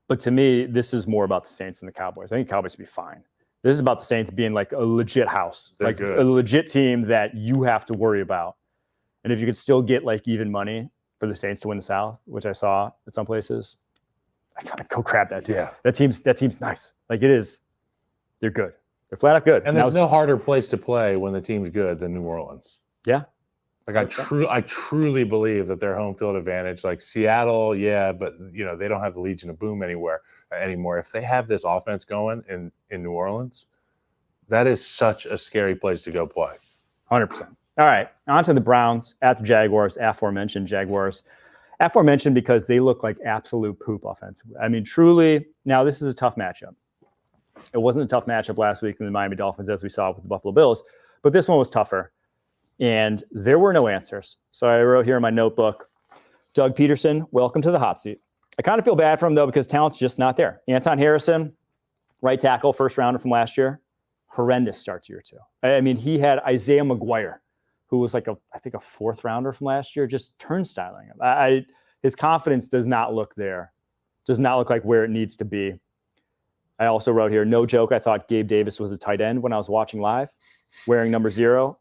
But to me, this is more about the Saints than the Cowboys. I think Cowboys will be fine. This is about the Saints being like a legit house, They're like good. a legit team that you have to worry about. And if you could still get like even money for the Saints to win the South, which I saw at some places, I gotta go grab that team. Yeah. That team's nice. Like it is. They're good. They're flat out good. And there's no harder place to play when the team's good than New Orleans. Yeah. Like I truly believe that their home field advantage, like Seattle, yeah, but they don't have the Legion of Boom anymore. If they have this offense going in New Orleans, that is such a scary place to go play. 100%. All right, on to the Browns at the Jaguars, aforementioned Jaguars. Aforementioned because they look like absolute poop offensively. I mean, truly, now this is a tough matchup. It wasn't a tough matchup last week in the Miami Dolphins as we saw with the Buffalo Bills, but this one was tougher. And there were no answers. So I wrote here in my notebook, Doug Peterson, welcome to the hot seat. I kind of feel bad for him, though, because talent's just not there. Anton Harrison, right tackle, first rounder from last year, horrendous start to year 2. I mean, he had Isaiah McGuire, who was like I think a 4th rounder from last year, just turnstiling him. His confidence does not look there, does not look like where it needs to be. I also wrote here, no joke, I thought Gabe Davis was a tight end when I was watching live, wearing number 0.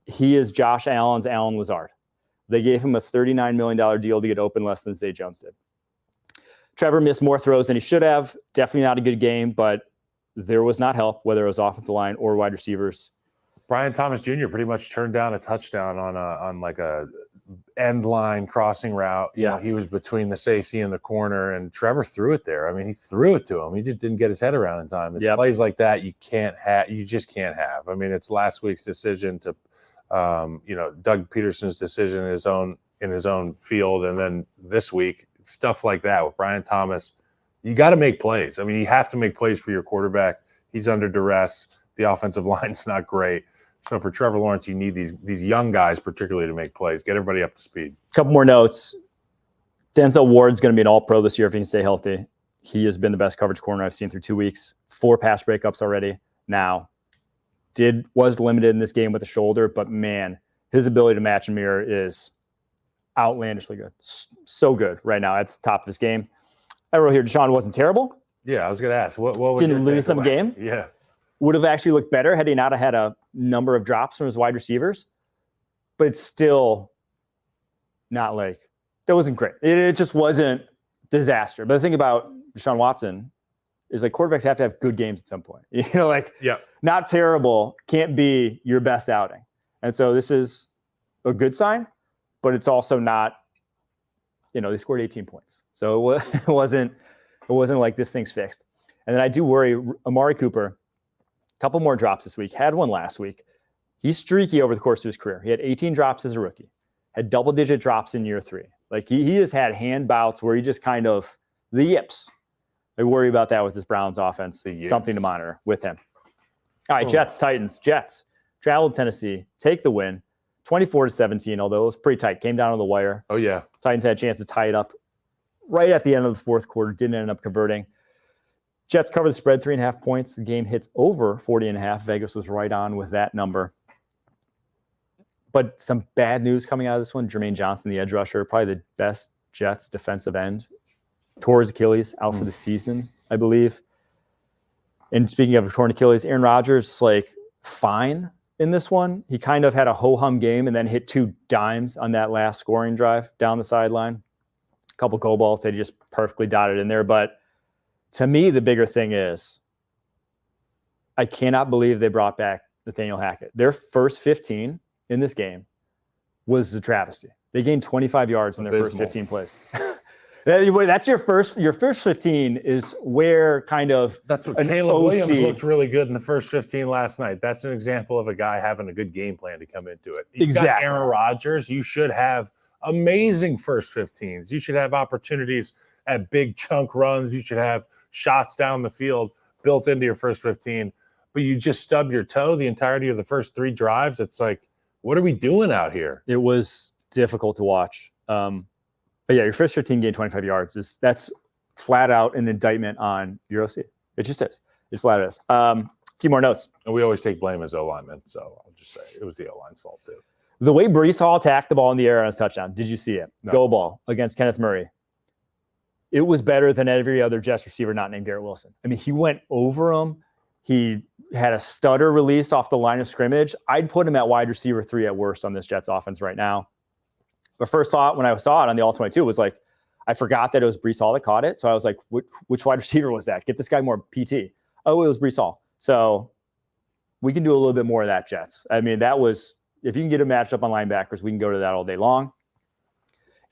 He is Josh Allen's Allen Lazard. They gave him a $39 million deal to get open less than Zay Jones did. Trevor missed more throws than he should have. Definitely not a good game, but there was not help, whether it was offensive line or wide receivers. Brian Thomas Jr. pretty much turned down a touchdown on like a end line crossing route. He was between the safety and the corner, and Trevor threw it there. I mean, he threw it to him. He just didn't get his head around in time. It's plays like that you just can't have. I mean, it's last week's decision to, Doug Peterson's decision in his own field, and then this week stuff like that with Brian Thomas. You got to make plays. I mean, you have to make plays for your quarterback. He's under duress. The offensive line's not great. So for Trevor Lawrence, you need these young guys particularly to make plays, get everybody up to speed. A couple more notes. Denzel Ward's going to be an all-pro this year if he can stay healthy. He has been the best coverage corner I've seen through 2 weeks. 4 pass breakups already. Now, was limited in this game with the shoulder, but man, his ability to match and mirror is outlandishly good. So good right now at the top of his game. I wrote here, Deshaun wasn't terrible. Yeah, I was going to ask. What was Didn't lose them a game. Yeah. Would have actually looked better had he not had a number of drops from his wide receivers. But it's still not like – that wasn't great. It just wasn't disaster. But the thing about Deshaun Watson is like quarterbacks have to have good games at some point. Not terrible can't be your best outing. And so this is a good sign, but it's also not – they scored 18 points. So it wasn't like this thing's fixed. And then I do worry, Amari Cooper – couple more drops this week. Had one last week. He's streaky over the course of his career. He had 18 drops as a rookie. Had double-digit drops in year 3. Like he has had hand bouts where he just kind of the yips. I worry about that with this Browns offense. Something to monitor with him. All right, Jets, Titans. Jets traveled to Tennessee, take the win, 24-17. Although it was pretty tight, came down on the wire. Oh yeah, Titans had a chance to tie it up right at the end of the 4th quarter. Didn't end up converting. Jets cover the spread 3.5 points. The game hits over 40.5. Vegas was right on with that number. But some bad news coming out of this one. Jermaine Johnson, the edge rusher, probably the best Jets defensive end. Tore his Achilles, out for the season, I believe. And speaking of torn Achilles, Aaron Rodgers, fine in this one. He kind of had a ho-hum game and then hit 2 dimes on that last scoring drive down the sideline. A couple go balls, they just perfectly dotted in there. But to me, the bigger thing is I cannot believe they brought back Nathaniel Hackett. Their first 15 in this game was a travesty. They gained 25 yards in their first 15 plays. That's your first 15 is where kind of that's what Caleb Williams looked really good in the first 15 last night. That's an example of a guy having a good game plan to come into it. You've got Aaron Rodgers. You should have amazing first 15s. You should have opportunities at big chunk runs. You should have shots down the field built into your first 15, but you just stub your toe the entirety of the first 3 drives. It's like, What are we doing out here? It was difficult to watch. But yeah, your first 15 gain 25 yards that's flat out an indictment on your OC. It just is. It flat is. A few more notes. And we always take blame as O-linemen, so I'll just say it was the O-line's fault too. The way Breece Hall attacked the ball in the air on his touchdown, did you see it? No. Go ball against Kenneth Murray. It was better than every other Jets receiver not named Garrett Wilson. I mean, he went over him. He had a stutter release off the line of scrimmage. I'd put him at wide receiver 3 at worst on this Jets offense right now. But first thought when I saw it on the All-22 was like, I forgot that it was Breece Hall that caught it. So I was like, which wide receiver was that? Get this guy more PT. Oh, it was Breece Hall. So we can do a little bit more of that, Jets. I mean, that was, if you can get a matchup on linebackers, we can go to that all day long.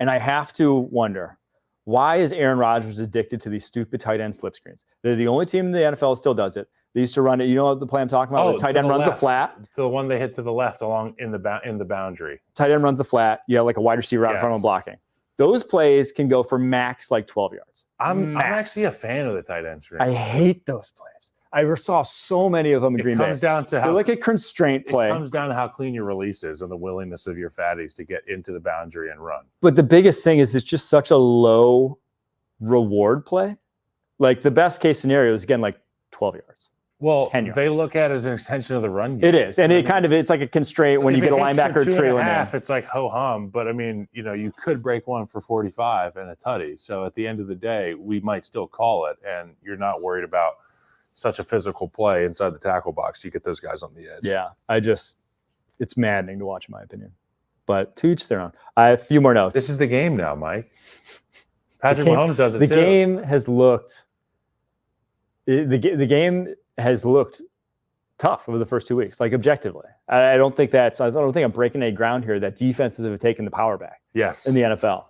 And I have to wonder, why is Aaron Rodgers addicted to these stupid tight end slip screens? They're the only team in the NFL that still does it. They used to run it. You know what the play I'm talking about? The tight end runs the flat. The one they hit to the left along in the boundary. Tight end runs the flat. You have like a wide receiver out in front of him blocking. Those plays can go for max like 12 yards. I'm actually a fan of the tight end screen. I hate those plays. I saw so many of them in Green Bay. It comes down to how they're like a constraint play. It comes down to how clean your release is and the willingness of your fatties to get into the boundary and run. But the biggest thing is it's just such a low reward play. Like the best case scenario is again like 12 yards. Well, they look at it as an extension of the run game. It is. And it's like a constraint so when you get a linebacker trailing in. It's like ho-hum. But I mean, you could break one for 45 and a tutty. So at the end of the day, we might still call it. And you're not worried about such a physical play inside the tackle box to get those guys on the edge. Yeah. It's maddening to watch in my opinion. But to each their own. I have a few more notes. This is the game now, Mike. Patrick Mahomes does it too. The game has looked tough over the first 2 weeks, like objectively. I don't think I'm breaking any ground here that defenses have taken the power back. Yes. In the NFL.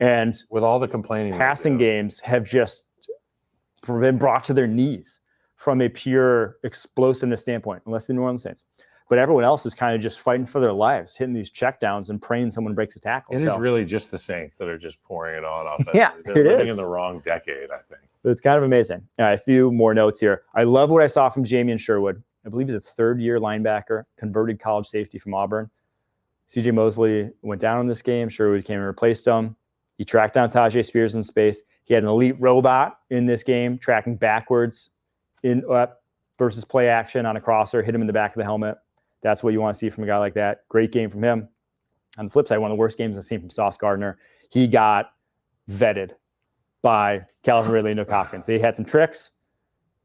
And with all the complaining, passing games have just been brought to their knees from a pure explosiveness standpoint, unless the New Orleans Saints. But everyone else is kind of just fighting for their lives, hitting these checkdowns and praying someone breaks a tackle. It is really just the Saints that are just pouring it on offensively. Yeah, They're living in the wrong decade, I think. It's kind of amazing. All right, a few more notes here. I love what I saw from Jamie Sherwood. I believe he's a third-year linebacker, converted college safety from Auburn. C.J. Mosley went down in this game. Sherwood came and replaced him. He tracked down Tajay Spears in space. He had an elite robot in this game, tracking backwards versus play action on a crosser, hit him in the back of the helmet. That's what you want to see from a guy like that. Great game from him. On the flip side, one of the worst games I've seen from Sauce Gardner. He got vetted by Calvin Ridley and Nick Hopkins. He had some tricks.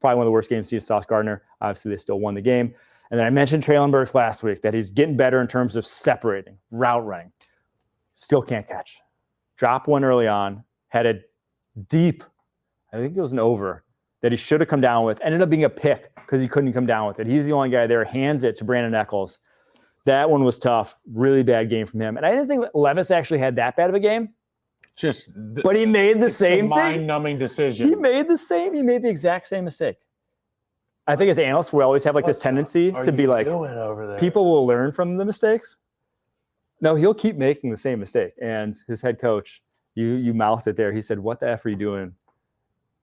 Probably one of the worst games to see Sauce Gardner. Obviously, they still won the game. And then I mentioned Treylon Burks last week, that he's getting better in terms of separating, route running. Still can't catch. Dropped one early on. Had a deep, I think it was an over, that he should have come down with. Ended up being a pick because he couldn't come down with it. He's the only guy there. Hands it to Brandon Eccles. That one was tough. Really bad game from him. And I didn't think Levis actually had that bad of a game. But he made the same thing. Mind-numbing decision. He made the exact same mistake. I think as analysts, we always have like this tendency to be like, people will learn from the mistakes. No, he'll keep making the same mistake. And his head coach, you mouthed it there. He said, "What the F are you doing?"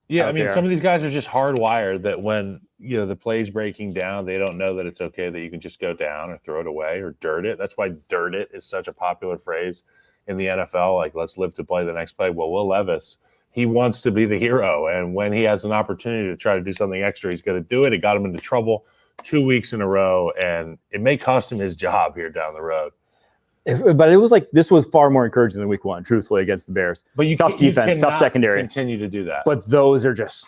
Yeah, I mean, some of these guys are just hardwired that when the play's breaking down, they don't know that it's okay that you can just go down or throw it away or dirt it. That's why dirt it is such a popular phrase in the NFL. Like, let's live to play the next play. Well, Will Levis, he wants to be the hero. And when he has an opportunity to try to do something extra, he's going to do it. It got him into trouble 2 weeks in a row, and it may cost him his job here down the road. But it was like, this was far more encouraging than week one, truthfully, against the Bears. But tough defense, tough secondary. Continue to do that. But those are just,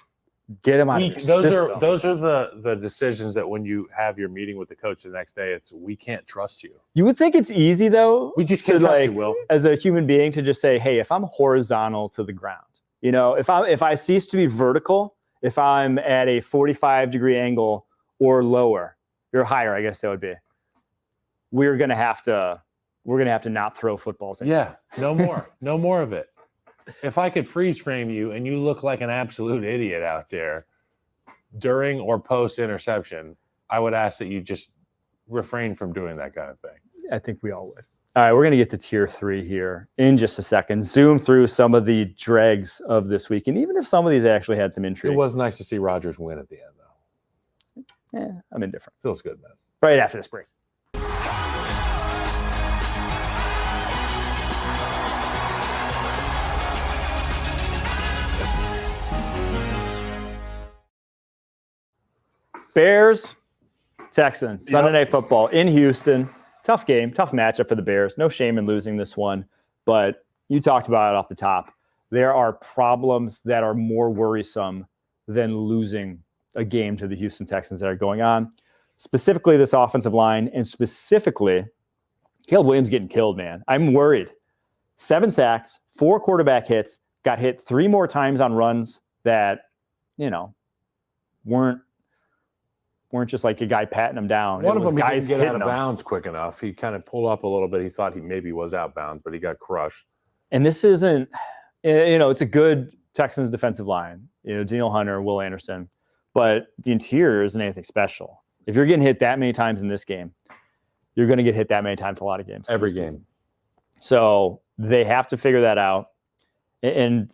get them out of your system. Those are the decisions that when you have your meeting with the coach the next day, it's, we can't trust you. You would think it's easy, though. We just can't trust you, Will. As a human being, to just say, hey, if I'm horizontal to the ground, if I cease to be vertical, if I'm at a 45-degree angle or lower, or higher, I guess that would be, we're going to have to not throw footballs. Yeah, no more of it. If I could freeze frame you and you look like an absolute idiot out there during or post interception, I would ask that you just refrain from doing that kind of thing. I think we all would. All right, we're going to get to tier 3 here in just a second. Zoom through some of the dregs of this week, and even if some of these actually had some intrigue. It was nice to see Rodgers win at the end, though. Yeah, I'm indifferent. Feels good, man. Right after this break. Bears, Texans, Sunday Night Football in Houston. Tough game, tough matchup for the Bears. No shame in losing this one, but you talked about it off the top. There are problems that are more worrisome than losing a game to the Houston Texans that are going on. Specifically, this offensive line, and specifically, Caleb Williams getting killed, man. I'm worried. 7 sacks, 4 quarterback hits, got hit 3 more times on runs that, weren't just like a guy patting him down. One of them, he guys didn't get out of hitting him. bounds quick enough. He kind of pulled up a little bit. He thought he maybe was out bounds, but he got crushed. And this isn't, it's a good Texans defensive line. Daniel Hunter, Will Anderson, but the interior isn't anything special. If you're getting hit that many times in this game, you're going to get hit that many times in a lot of games. Every game. So they have to figure that out. And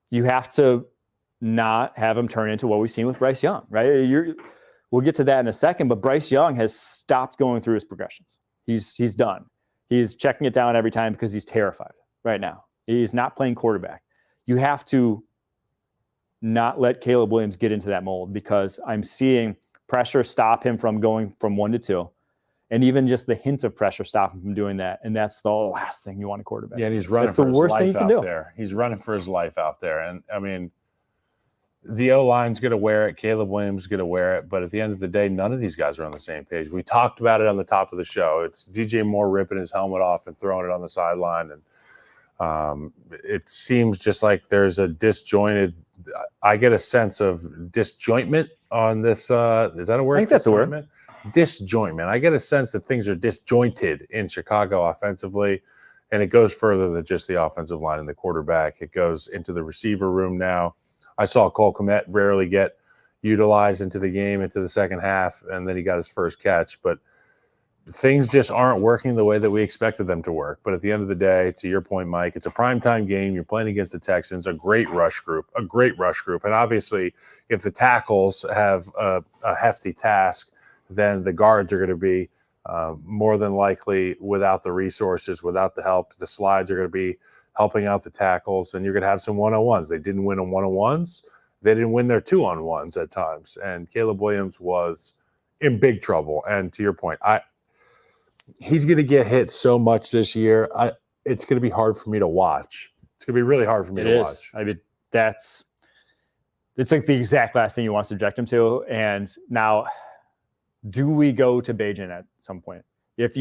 you have to not have him turn into what we've seen with Bryce Young, right? We'll get to that in a second, but Bryce Young has stopped going through his progressions. He's done. He's checking it down every time because he's terrified right now. He's not playing quarterback. You have to not let Caleb Williams get into that mold, because I'm seeing pressure stop him from going from 1 to 2. And even just the hint of pressure stop him from doing that. And that's the last thing you want a quarterback. Yeah, and he's running that's the for his worst thing life you can out do. there. He's running for his life out there. And, I mean, the O-line's going to wear it. Caleb Williams is going to wear it. But at the end of the day, none of these guys are on the same page. We talked about it on the top of the show. It's DJ Moore ripping his helmet off and throwing it on the sideline. And it seems just like there's a disjointed – I get a sense of disjointment on this is that a word? I think that's a word. Disjointment. I get a sense that things are disjointed in Chicago offensively, and it goes further than just the offensive line and the quarterback. It goes into the receiver room now. I saw Cole Kmet rarely get utilized into the game, into the second half, and then he got his first catch. But things just aren't working the way that we expected them to work. But at the end of the day, to your point, Mike, it's a primetime game. You're playing against the Texans, a great rush group. And obviously, if the tackles have a hefty task, then the guards are going to be more than likely without the resources, without the help. The slides are going to be helping out the tackles, and you're going to have some one-on-ones. They didn't win on one-on-ones. They didn't win their 2-on-1s at times. And Caleb Williams was in big trouble. And to your point, he's going to get hit so much this year. It's going to be hard for me to watch. It's going to be really hard for me to watch. I mean, it's like the exact last thing you want to subject him to. And now, do we go to Bajan at some point? If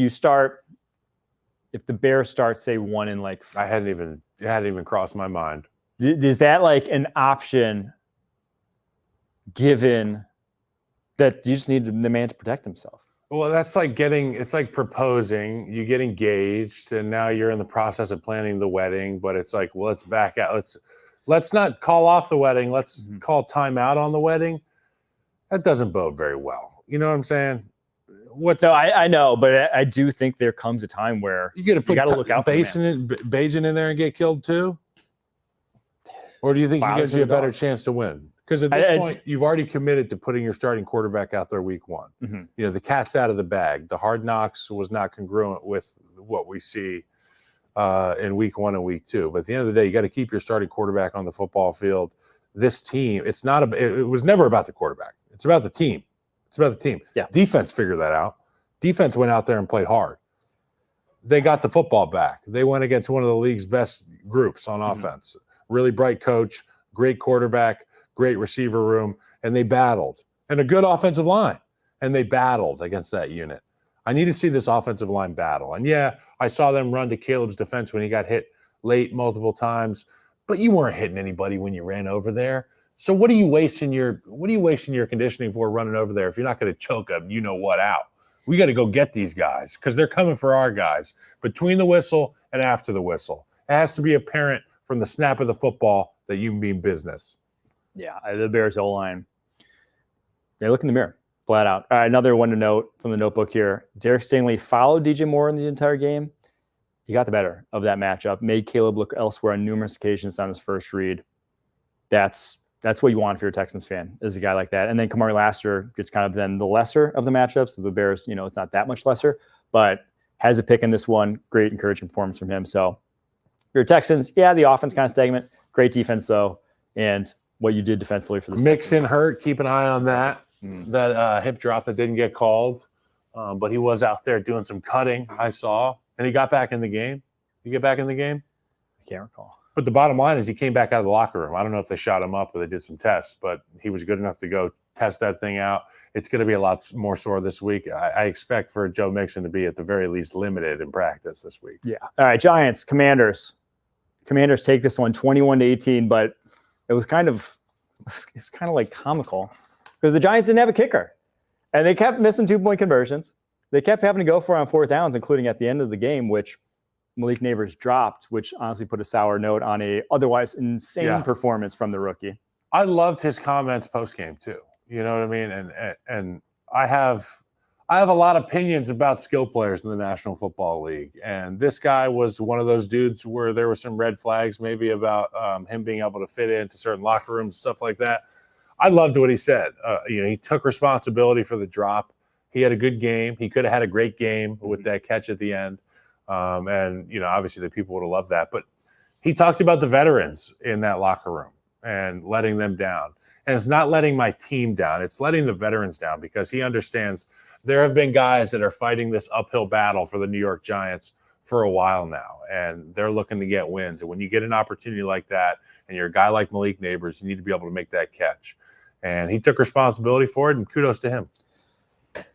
the Bears start, say, 1 in like, it hadn't even crossed my mind. Is that like an option, given that you just need the man to protect himself? Well, it's like proposing. You get engaged, and now you're in the process of planning the wedding. But it's like, well, let's back out. Let's not call off the wedding. Let's call timeout on the wedding. That doesn't bode very well. You know what I'm saying? No, I know, but I do think there comes a time where you got to look out for Bajan in there and get killed too. Or do you think he gives you a better chance to win? Because at this point, you've already committed to putting your starting quarterback out there week 1. Mm-hmm. The cat's out of the bag. The hard knocks was not congruent with what we see in week 1 and week 2. But at the end of the day, you got to keep your starting quarterback on the football field. This team, it was never about the quarterback. It's about the team. Yeah. Defense figured that out. Defense went out there and played hard. They got the football back. They went against one of the league's best groups on offense. Really bright coach, great quarterback, great receiver room, and they battled. And a good offensive line. And they battled against that unit. I need to see this offensive line battle. And yeah, I saw them run to Caleb's defense when he got hit late multiple times, but you weren't hitting anybody when you ran over there. So what are you wasting your conditioning for running over there if you're not going to choke them, out? We got to go get these guys because they're coming for our guys between the whistle and after the whistle. It has to be apparent from the snap of the football that you mean business. Yeah, the Bears O-line, they look in the mirror, flat out. All right, another one to note from the notebook here. Derek Stingley followed DJ Moore in the entire game. He got the better of that matchup, made Caleb look elsewhere on numerous occasions on his first read. That's what you want if you're a Texans fan, is a guy like that. And then Kamari Lassiter gets kind of then the lesser of the matchups. So the Bears, it's not that much lesser, but has a pick in this one. Great encouraging performance from him. So if you're Texans, the offense kind of stagnant. Great defense, though. And what you did defensively for the Mixon hurt. Keep an eye on that. that hip drop that didn't get called. But he was out there doing some cutting, I saw, and he got back in the game. He get back in the game? I can't recall. But the bottom line is he came back out of the locker room. I don't know if they shot him up or they did some tests, but he was good enough to go test that thing out. It's going to be a lot more sore this week. I expect for Joe Mixon to be at the very least limited in practice this week. Yeah. All right, Giants, Commanders. Commanders take this one 21-18, but it was kind of like comical because the Giants didn't have a kicker. And they kept missing 2-point conversions. They kept having to go for it on fourth downs, including at the end of the game, which Malik Neighbors dropped, which honestly put a sour note on a otherwise insane performance from the rookie. I loved his comments post-game too. You know what I mean? And I have a lot of opinions about skill players in the National Football League. And this guy was one of those dudes where there were some red flags maybe about him being able to fit into certain locker rooms, stuff like that. I loved what he said. He took responsibility for the drop. He had a good game. He could have had a great game with that catch at the end. Obviously the people would have loved that. But he talked about the veterans in that locker room and letting them down. And it's not letting my team down. It's letting the veterans down because he understands there have been guys that are fighting this uphill battle for the New York Giants for a while now, and they're looking to get wins. And when you get an opportunity like that and you're a guy like Malik Neighbors, you need to be able to make that catch. And he took responsibility for it, and kudos to him.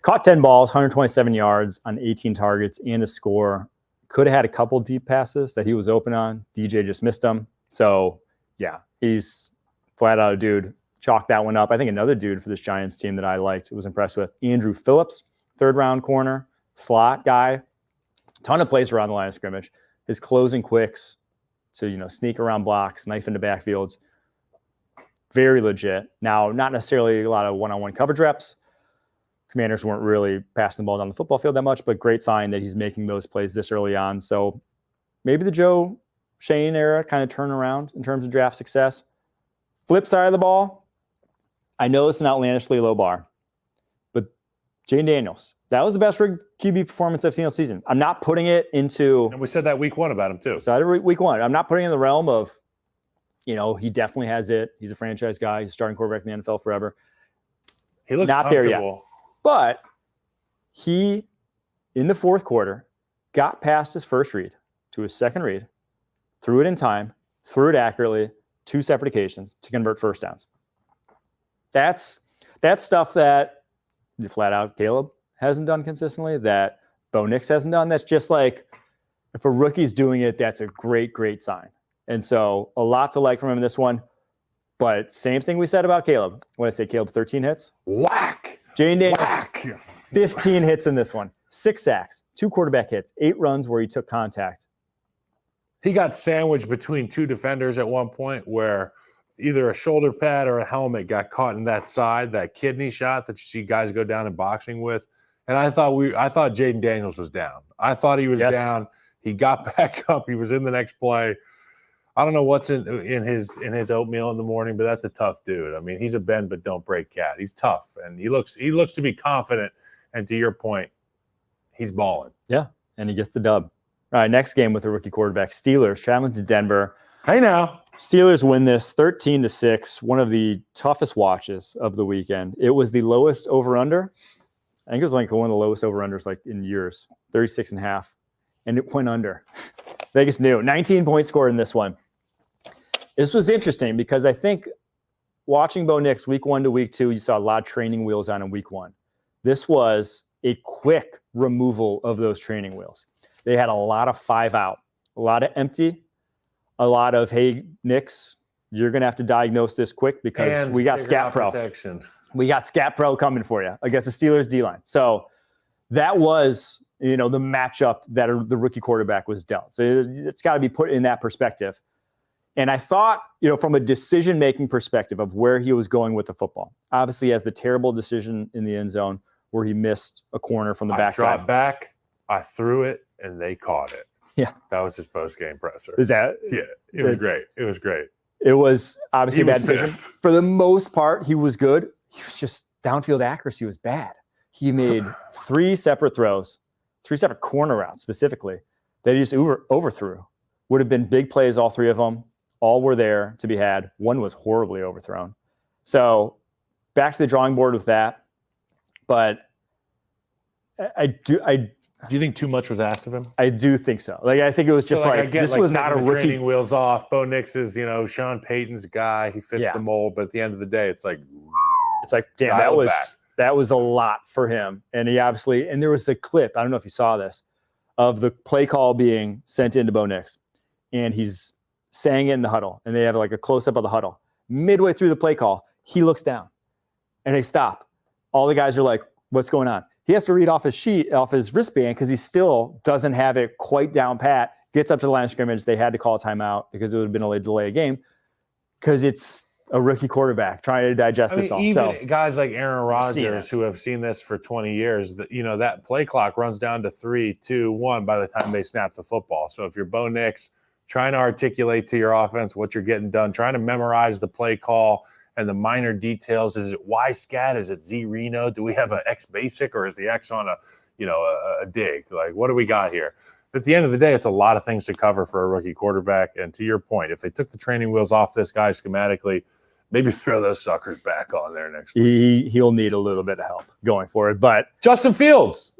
Caught 10 balls, 127 yards on 18 targets and a score. Could have had a couple deep passes that he was open on. DJ just missed them. So, yeah, he's flat out a dude. Chalk that one up. I think another dude for this Giants team that I was impressed with, Andrew Phillips, third-round corner, slot guy. Ton of plays around the line of scrimmage. His closing quicks to, sneak around blocks, knife into backfields. Very legit. Now, not necessarily a lot of one-on-one coverage reps. Commanders weren't really passing the ball down the football field that much, but great sign that he's making those plays this early on. So maybe the Joe Shane era kind of turn around in terms of draft success. Flip side of the ball, I know it's an outlandishly low bar, but Jane Daniels, that was the best QB performance I've seen all season. I'm not putting it into... And we said that week one about him too. So week one. I'm not putting it in the realm of, he definitely has it. He's a franchise guy. He's a starting quarterback in the NFL forever. He looks not there yet. But he, in the fourth quarter, got past his first read to his second read, threw it in time, threw it accurately, 2 separate occasions to convert first downs. That's stuff that flat out Caleb hasn't done consistently, that Bo Nix hasn't done. That's just like, if a rookie's doing it, that's a great, great sign. And so a lot to like from him in this one. But same thing we said about Caleb. When I say Caleb, 13 hits. Whack. Jane Daniels, Whack. 15 hits in this one. 6 sacks, 2 quarterback hits, 8 runs where he took contact. He got sandwiched between 2 defenders at one point where either a shoulder pad or a helmet got caught in that side, that kidney shot that you see guys go down in boxing with. And I thought Jaden Daniels was down. I thought he was down. He got back up. He was in the next play. I don't know what's in his oatmeal in the morning, but that's a tough dude. I mean, he's a bend but don't break cat. He's tough, and he looks to be confident. And to your point, he's balling. Yeah, and he gets the dub. All right, next game with the rookie quarterback, Steelers traveling to Denver. Hey now. Steelers win this 13-6, one of the toughest watches of the weekend. It was the lowest over-under. I think it was like one of the lowest over-unders like in years, 36.5, and it went under. Vegas knew. 19-point score in this one. This was interesting because I think watching Bo Nix week 1 to week 2, you saw a lot of training wheels on in week 1. This was a quick removal of those training wheels. They had a lot of 5 out, a lot of empty, a lot of, hey, Nix, you're going to have to diagnose this quick because we got Scat Pro. Protection. We got Scat Pro coming for you against the Steelers D-line. So that was, the matchup that the rookie quarterback was dealt. So it's got to be put in that perspective. And I thought, from a decision-making perspective of where he was going with the football, obviously he has the terrible decision in the end zone where he missed a corner from the backside. I dropped back, I threw it, and they caught it. Yeah. That was his post-game presser. Is that? Yeah, it was great. It was great. It was obviously a bad decision. Pissed. For the most part, he was good. He was just downfield accuracy was bad. He made 3 separate throws, 3 separate corner routes specifically, that he just overthrew. Would have been big plays, all 3 of them. All were there to be had. One was horribly overthrown. So back to the drawing board with that. But Do you think too much was asked of him? I do think so. Like, I think it was just this was not a taking the rookie. training wheels off. Bo Nix is, Sean Payton's guy. He fits the mold, but at the end of the day, it's like damn, that was a lot for him. And he obviously, and there was a clip, I don't know if you saw this, of the play call being sent into Bo Nix, and he's saying it in the huddle, and they have like a close up of the huddle. Midway through the play call, he looks down, and they stop. All the guys are like, "What's going on?" He has to read off his wristband because he still doesn't have it quite down pat. Gets up to the line of scrimmage. They had to call a timeout because it would have been a delay of game because it's a rookie quarterback trying to digest this all. Even guys like Aaron Rodgers who have seen this for 20 years, that play clock runs down to 3, 2, 1 by the time they snap the football. So if you're Bo Nix, trying to articulate to your offense what you're getting done, trying to memorize the play call and the minor details. Is it Y scat? Is it Z Reno? Do we have an X basic, or is the X on a dig? Like, what do we got here? At the end of the day, it's a lot of things to cover for a rookie quarterback. And to your point, if they took the training wheels off this guy schematically, maybe throw those suckers back on there next week. He'll need a little bit of help going forward. But Justin Fields,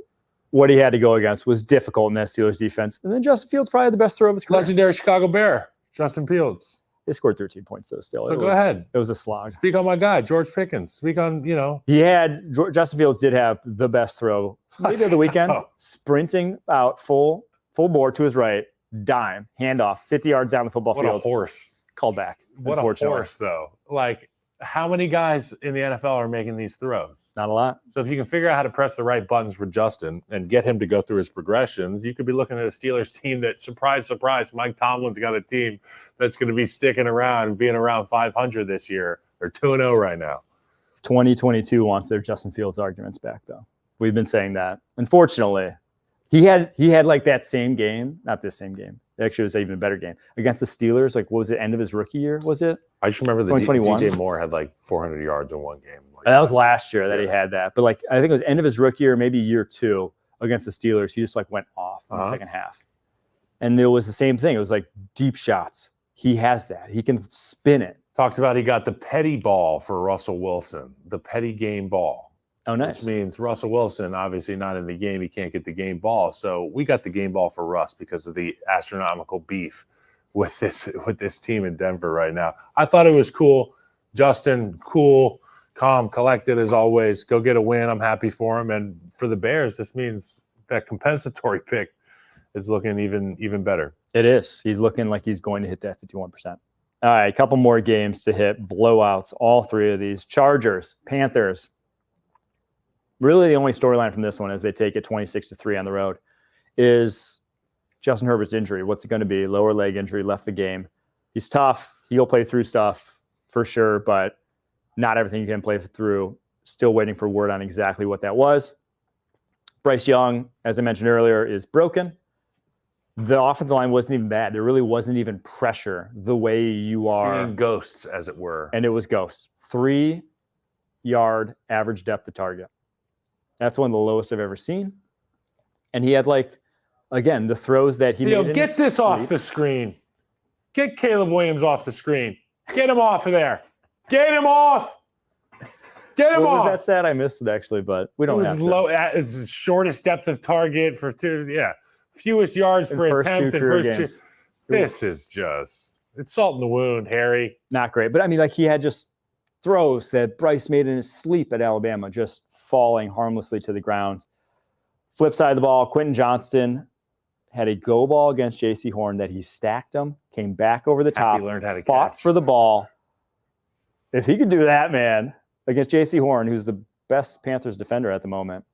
what he had to go against was difficult in that Steelers defense. And then Justin Fields probably had the best throw of his career. Legendary Chicago Bear, Justin Fields. They scored 13 points though. Still, so go ahead. It was a slog. Speak on my guy, George Pickens. Speak on Justin Fields did have the best throw maybe of the weekend. Sprinting out full bore to his right, dime, handoff, 50 yards down the football field. What a horse! Called back. What a horse, though. Like, how many guys in the NFL are making these throws? Not a lot. So if you can figure out how to press the right buttons for Justin and get him to go through his progressions, you could be looking at a Steelers team that, surprise, surprise, Mike Tomlin's got a team that's going to be sticking around and being around 500 this year. They're 2-0 right now. 2022 wants their Justin Fields arguments back, though. We've been saying that. Unfortunately, he had like that same game, not this same game. Actually, it was an even better game against the Steelers. Like, what was it, end of his rookie year? Was it? I just remember the DJ Moore had like 400 yards in one game. That was last year that he had that. But like, I think it was end of his rookie year, maybe year 2 against the Steelers. He just like went off in the second half. And it was the same thing. It was like deep shots. He has that. He can spin it. Talked about he got the petty ball for Russell Wilson, the petty game ball. Oh, nice. Which means Russell Wilson, obviously not in the game. He can't get the game ball. So we got the game ball for Russ because of the astronomical beef with this team in Denver right now. I thought it was cool. Justin, cool, calm, collected as always. Go get a win. I'm happy for him. And for the Bears, this means that compensatory pick is looking even better. It is. He's looking like he's going to hit that 51%. All right, a couple more games to hit. Blowouts, all 3 of these. Chargers, Panthers. Really, the only storyline from this one, as they take it 26-3 on the road, is Justin Herbert's injury. What's it going to be? Lower leg injury, left the game. He's tough. He'll play through stuff for sure, but not everything you can play through. Still waiting for word on exactly what that was. Bryce Young, as I mentioned earlier, is broken. The offensive line wasn't even bad. There really wasn't even pressure the way you are. Seeing ghosts, as it were. And it was ghosts. 3-yard average depth of target. That's one of the lowest I've ever seen. And he had, like, again, the throws that he made. Get this off the screen. Get Caleb Williams off the screen. Get him off of there. Get him off. Get him off. Was that sad? I missed it, actually, but we don't have to. It's the shortest depth of target for 2. Yeah. Fewest yards per attempt in first 2. This is just, it's salt in the wound, Harry. Not great. But, I mean, like, he had just throws that Bryce made in his sleep at Alabama, just falling harmlessly to the ground. Flip side of the ball, Quentin Johnston had a go ball against J.C. Horn that he stacked him, came back over the top, learned how to fought catch for the ball. If he could do that, man, against J.C. Horn, who's the best Panthers defender at the moment,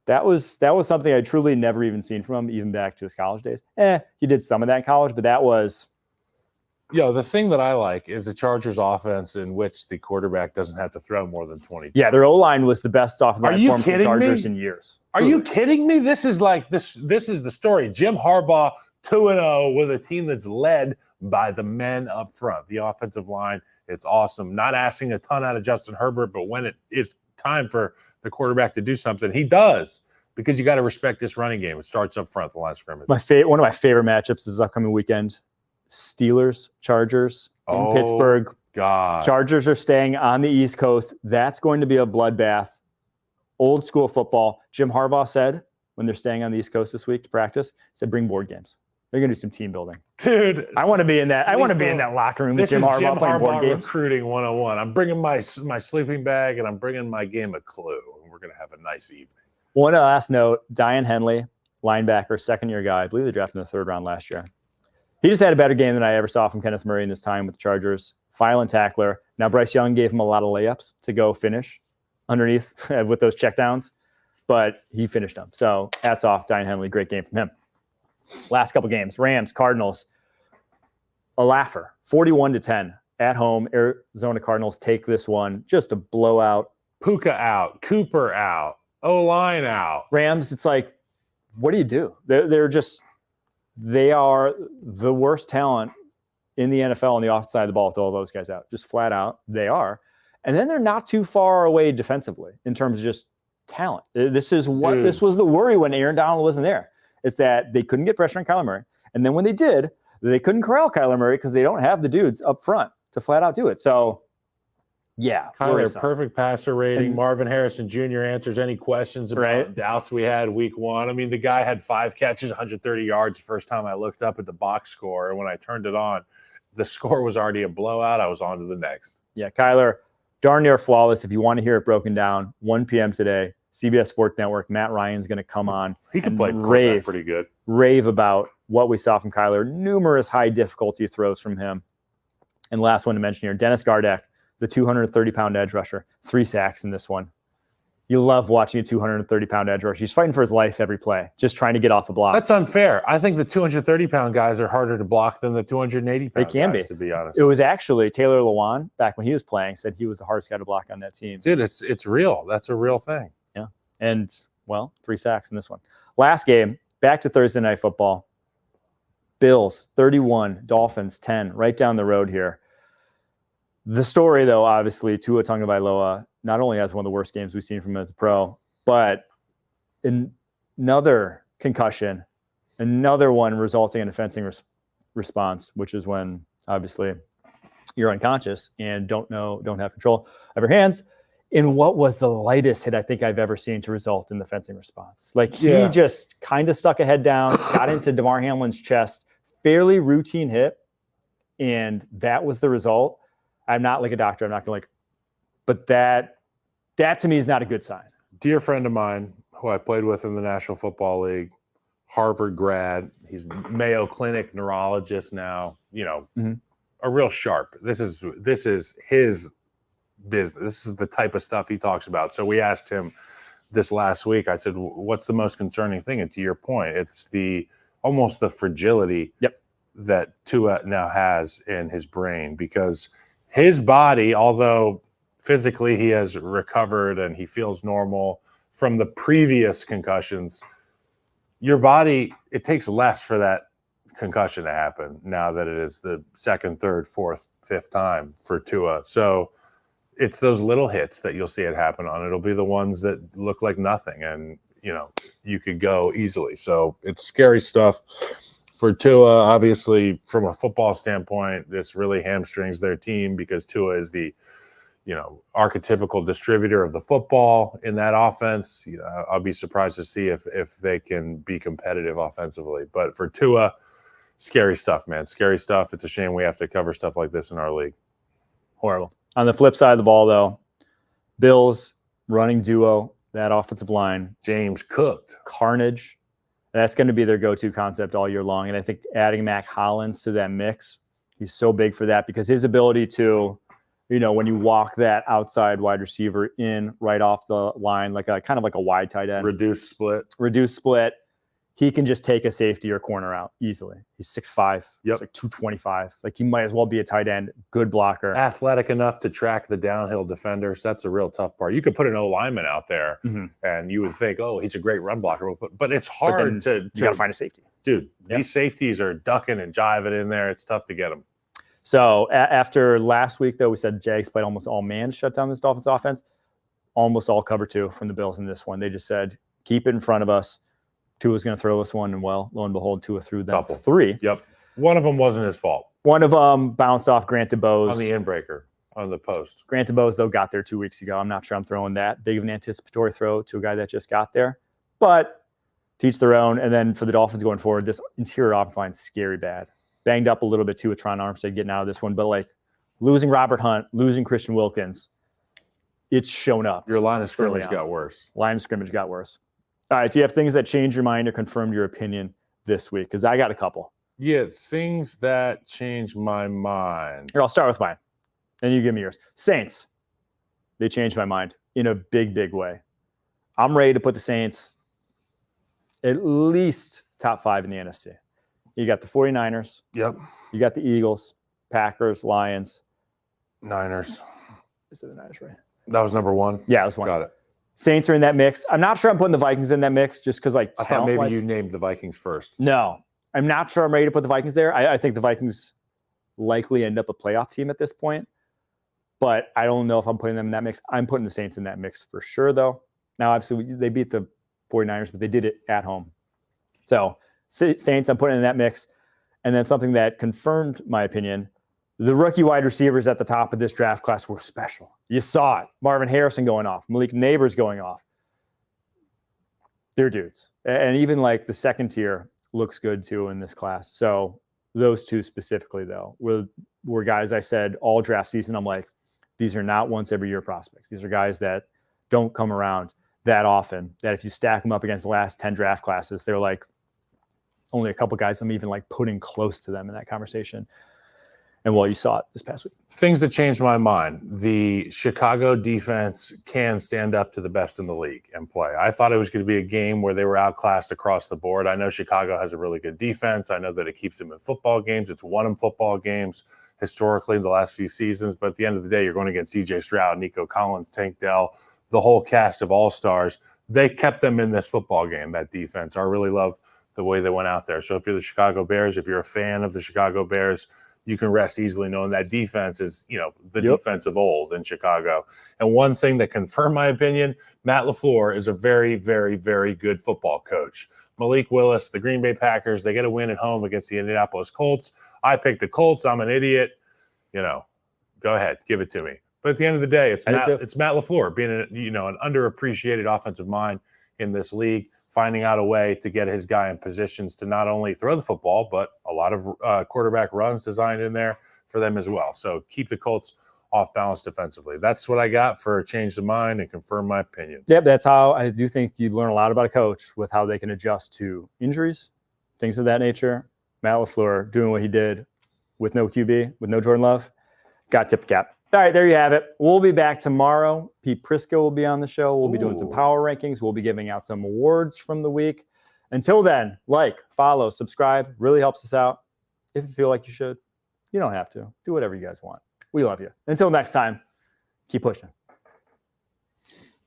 that was something I truly never even seen from him, even back to his college days. He did some of that in college, but that was... The thing that I like is the Chargers offense in which the quarterback doesn't have to throw more than 20. Yeah, their O-line was the best offensive performance of the Chargers in years. Are you kidding me? This is like this is the story. Jim Harbaugh 2-0 with a team that's led by the men up front. The offensive line, it's awesome. Not asking a ton out of Justin Herbert, but when it is time for the quarterback to do something, he does. Because you got to respect this running game. It starts up front, the line of scrimmage. One of my favorite matchups this upcoming weekend. Steelers, Chargers in Pittsburgh. God. Chargers are staying on the East Coast. That's going to be a bloodbath. Old school football. Jim Harbaugh said when they're staying on the East Coast this week to practice, said bring board games. They're going to do some team building. Dude, I want to be in that. I want to be in that locker room with Jim Harbaugh playing board games. Recruiting 101. I'm bringing my sleeping bag and I'm bringing my game of Clue. And we're going to have a nice evening. One last note, Diane Henley, linebacker, second-year guy. I believe they drafted in the third round last year. He just had a better game than I ever saw from Kenneth Murray in his time with the Chargers. Violent tackler. Now, Bryce Young gave him a lot of layups to go finish underneath with those checkdowns, but he finished them. So hats off, Diane Henley. Great game from him. Last couple games, Rams, Cardinals, a laugher, 41-10 at home. Arizona Cardinals take this one, just a blowout. Puka out, Cooper out, O-line out. Rams, it's like, what do you do? They are the worst talent in the NFL on the offensive side of the ball with all those guys out. Just flat out, they are. And then they're not too far away defensively in terms of just talent. This was the worry when Aaron Donald wasn't there. Is that they couldn't get pressure on Kyler Murray. And then when they did, they couldn't corral Kyler Murray because they don't have the dudes up front to flat out do it. So, yeah. Kyler, perfect passer rating. And Marvin Harrison Jr. answers any questions about doubts we had week one. I mean, the guy had 5 catches, 130 yards the first time I looked up at the box score. And when I turned it on, the score was already a blowout. I was on to the next. Yeah, Kyler, darn near flawless. If you want to hear it broken down, 1 p.m. today. CBS Sports Network, Matt Ryan's going to come on. He can play pretty good. Rave about what we saw from Kyler. Numerous high difficulty throws from him. And last one to mention here, Dennis Gardeck, the 230-pound edge rusher, 3 sacks in this one. You love watching a 230-pound edge rusher. He's fighting for his life every play, just trying to get off the block. That's unfair. I think the 230-pound guys are harder to block than the 280-pound they can guys, be. To be honest. It was actually Taylor Lewan, back when he was playing, said he was the hardest guy to block on that team. Dude, it's real. That's a real thing. Yeah. And, 3 sacks in this one. Last game, back to Thursday Night Football. Bills, 31, Dolphins, 10, right down the road here. The story, though, obviously, Tua Tagovailoa not only has one of the worst games we've seen from him as a pro, but another concussion, another one resulting in a fencing response, which is when, obviously, you're unconscious and don't have control of your hands. In what was the lightest hit I think I've ever seen to result in the fencing response. He just kind of stuck a head down, got into DeMar Hamlin's chest, fairly routine hit, and that was the result. I'm not like a doctor. I'm not going to but that to me is not a good sign. Dear friend of mine who I played with in the National Football League, Harvard grad, he's Mayo Clinic neurologist now, a real sharp. This is his business. This is the type of stuff he talks about. So we asked him this last week. I said, what's the most concerning thing? And to your point, it's almost the fragility that Tua now has in his brain, because his body, although physically he has recovered and he feels normal from the previous concussions, your body, it takes less for that concussion to happen now that it is the second, third, fourth, fifth time for Tua. So it's those little hits that you'll see it happen on. It'll be the ones that look like nothing, and you could go easily. So it's scary stuff for Tua. Obviously, from a football standpoint, this really hamstrings their team because Tua is the archetypical distributor of the football in that offense. I'll be surprised to see if they can be competitive offensively. But for Tua, scary stuff, man. Scary stuff. It's a shame we have to cover stuff like this in our league. Horrible. On the flip side of the ball, though, Bills running duo, that offensive line. James cooked. Carnage. That's going to be their go-to concept all year long. And I think adding Mac Hollins to that mix, he's so big for that because his ability to, when you walk that outside wide receiver in right off the line, like a kind of like a wide tight end. Reduced split. He can just take a safety or corner out easily. He's 6'5". He's like 225. Like, he might as well be a tight end. Good blocker. Athletic enough to track the downhill defenders. That's the real tough part. You could put an O-lineman out there, and you would think, oh, he's a great run blocker. But it's hard to you got to find a safety. Dude, these safeties are ducking and jiving in there. It's tough to get them. So after last week, though, we said Jags played almost all man to shut down this Dolphins offense. Almost all cover 2 from the Bills in this one. They just said, keep it in front of us. Tua's going to throw us one, and lo and behold, Tua threw them 3. One of them wasn't his fault. One of them bounced off Grant DeBose. On the inbreaker, on the post. Grant DeBose, though, got there 2 weeks ago. I'm not sure I'm throwing that big of an anticipatory throw to a guy that just got there. But teach their own. And then for the Dolphins going forward, this interior offensive line is scary bad. Banged up a little bit, too, with Tron Armstead getting out of this one. But, like, losing Robert Hunt, losing Christian Wilkins, it's shown up. Your line of scrimmage got worse. Line of scrimmage got worse. All right, so you have things that changed your mind or confirmed your opinion this week? Because I got a couple. Yeah, things that changed my mind. Here, I'll start with mine, and you give me yours. Saints. They changed my mind in a big, big way. I'm ready to put the Saints at least top 5 in the NFC. You got the 49ers. Yep. You got the Eagles, Packers, Lions. Niners. Is it the Niners, right? That was number 1? Yeah, it was 1. Got it. Saints are in that mix. I'm not sure I'm putting the Vikings in that mix just because, like, I thought maybe you named the Vikings first. No. I'm not sure I'm ready to put the Vikings there. I think the Vikings likely end up a playoff team at this point, but I don't know if I'm putting them in that mix. I'm putting the Saints in that mix for sure, though. Now, obviously, they beat the 49ers, but they did it at home. So, Saints, I'm putting in that mix. And then something that confirmed my opinion, the rookie wide receivers at the top of this draft class were special. You saw it. Marvin Harrison going off. Malik Neighbors going off. They're dudes. And even, like, the second tier looks good too in this class. So those two specifically, though, were guys I said all draft season. I'm like, these are not once every year prospects. These are guys that don't come around that often, that if you stack them up against the last 10 draft classes, they're like only a couple guys I'm even like putting close to them in that conversation. And well, you saw it this past week. Things that changed my mind. The Chicago defense can stand up to the best in the league and play. I thought it was going to be a game where they were outclassed across the board. I know Chicago has a really good defense. I know that it keeps them in football games. It's won them football games historically in the last few seasons. But at the end of the day, you're going against C.J. Stroud, Nico Collins, Tank Dell, the whole cast of all-stars. They kept them in this football game, that defense. I really love the way they went out there. So if you're the Chicago Bears, if you're a fan of the Chicago Bears, you can rest easily knowing that defense is, the defense of old in Chicago. And one thing that confirmed my opinion, Matt LaFleur is a very, very, very good football coach. Malik Willis, the Green Bay Packers, they get a win at home against the Indianapolis Colts. I picked the Colts. I'm an idiot. Go ahead, give it to me. But at the end of the day, it's Matt LaFleur being an underappreciated offensive mind in this league, finding out a way to get his guy in positions to not only throw the football, but a lot of quarterback runs designed in there for them as well. So keep the Colts off balance defensively. That's what I got for change of mind and confirm my opinion. Yep, that's how I do think you learn a lot about a coach with how they can adjust to injuries, things of that nature. Matt LaFleur doing what he did with no QB, with no Jordan Love, got tipped the cap. All right, there you have it. We'll be back tomorrow. Pete Prisco will be on the show. We'll be doing some power rankings. We'll be giving out some awards from the week. Until then, like, follow, subscribe. Really helps us out. If you feel like you should, you don't have to. Do whatever you guys want. We love you. Until next time, keep pushing.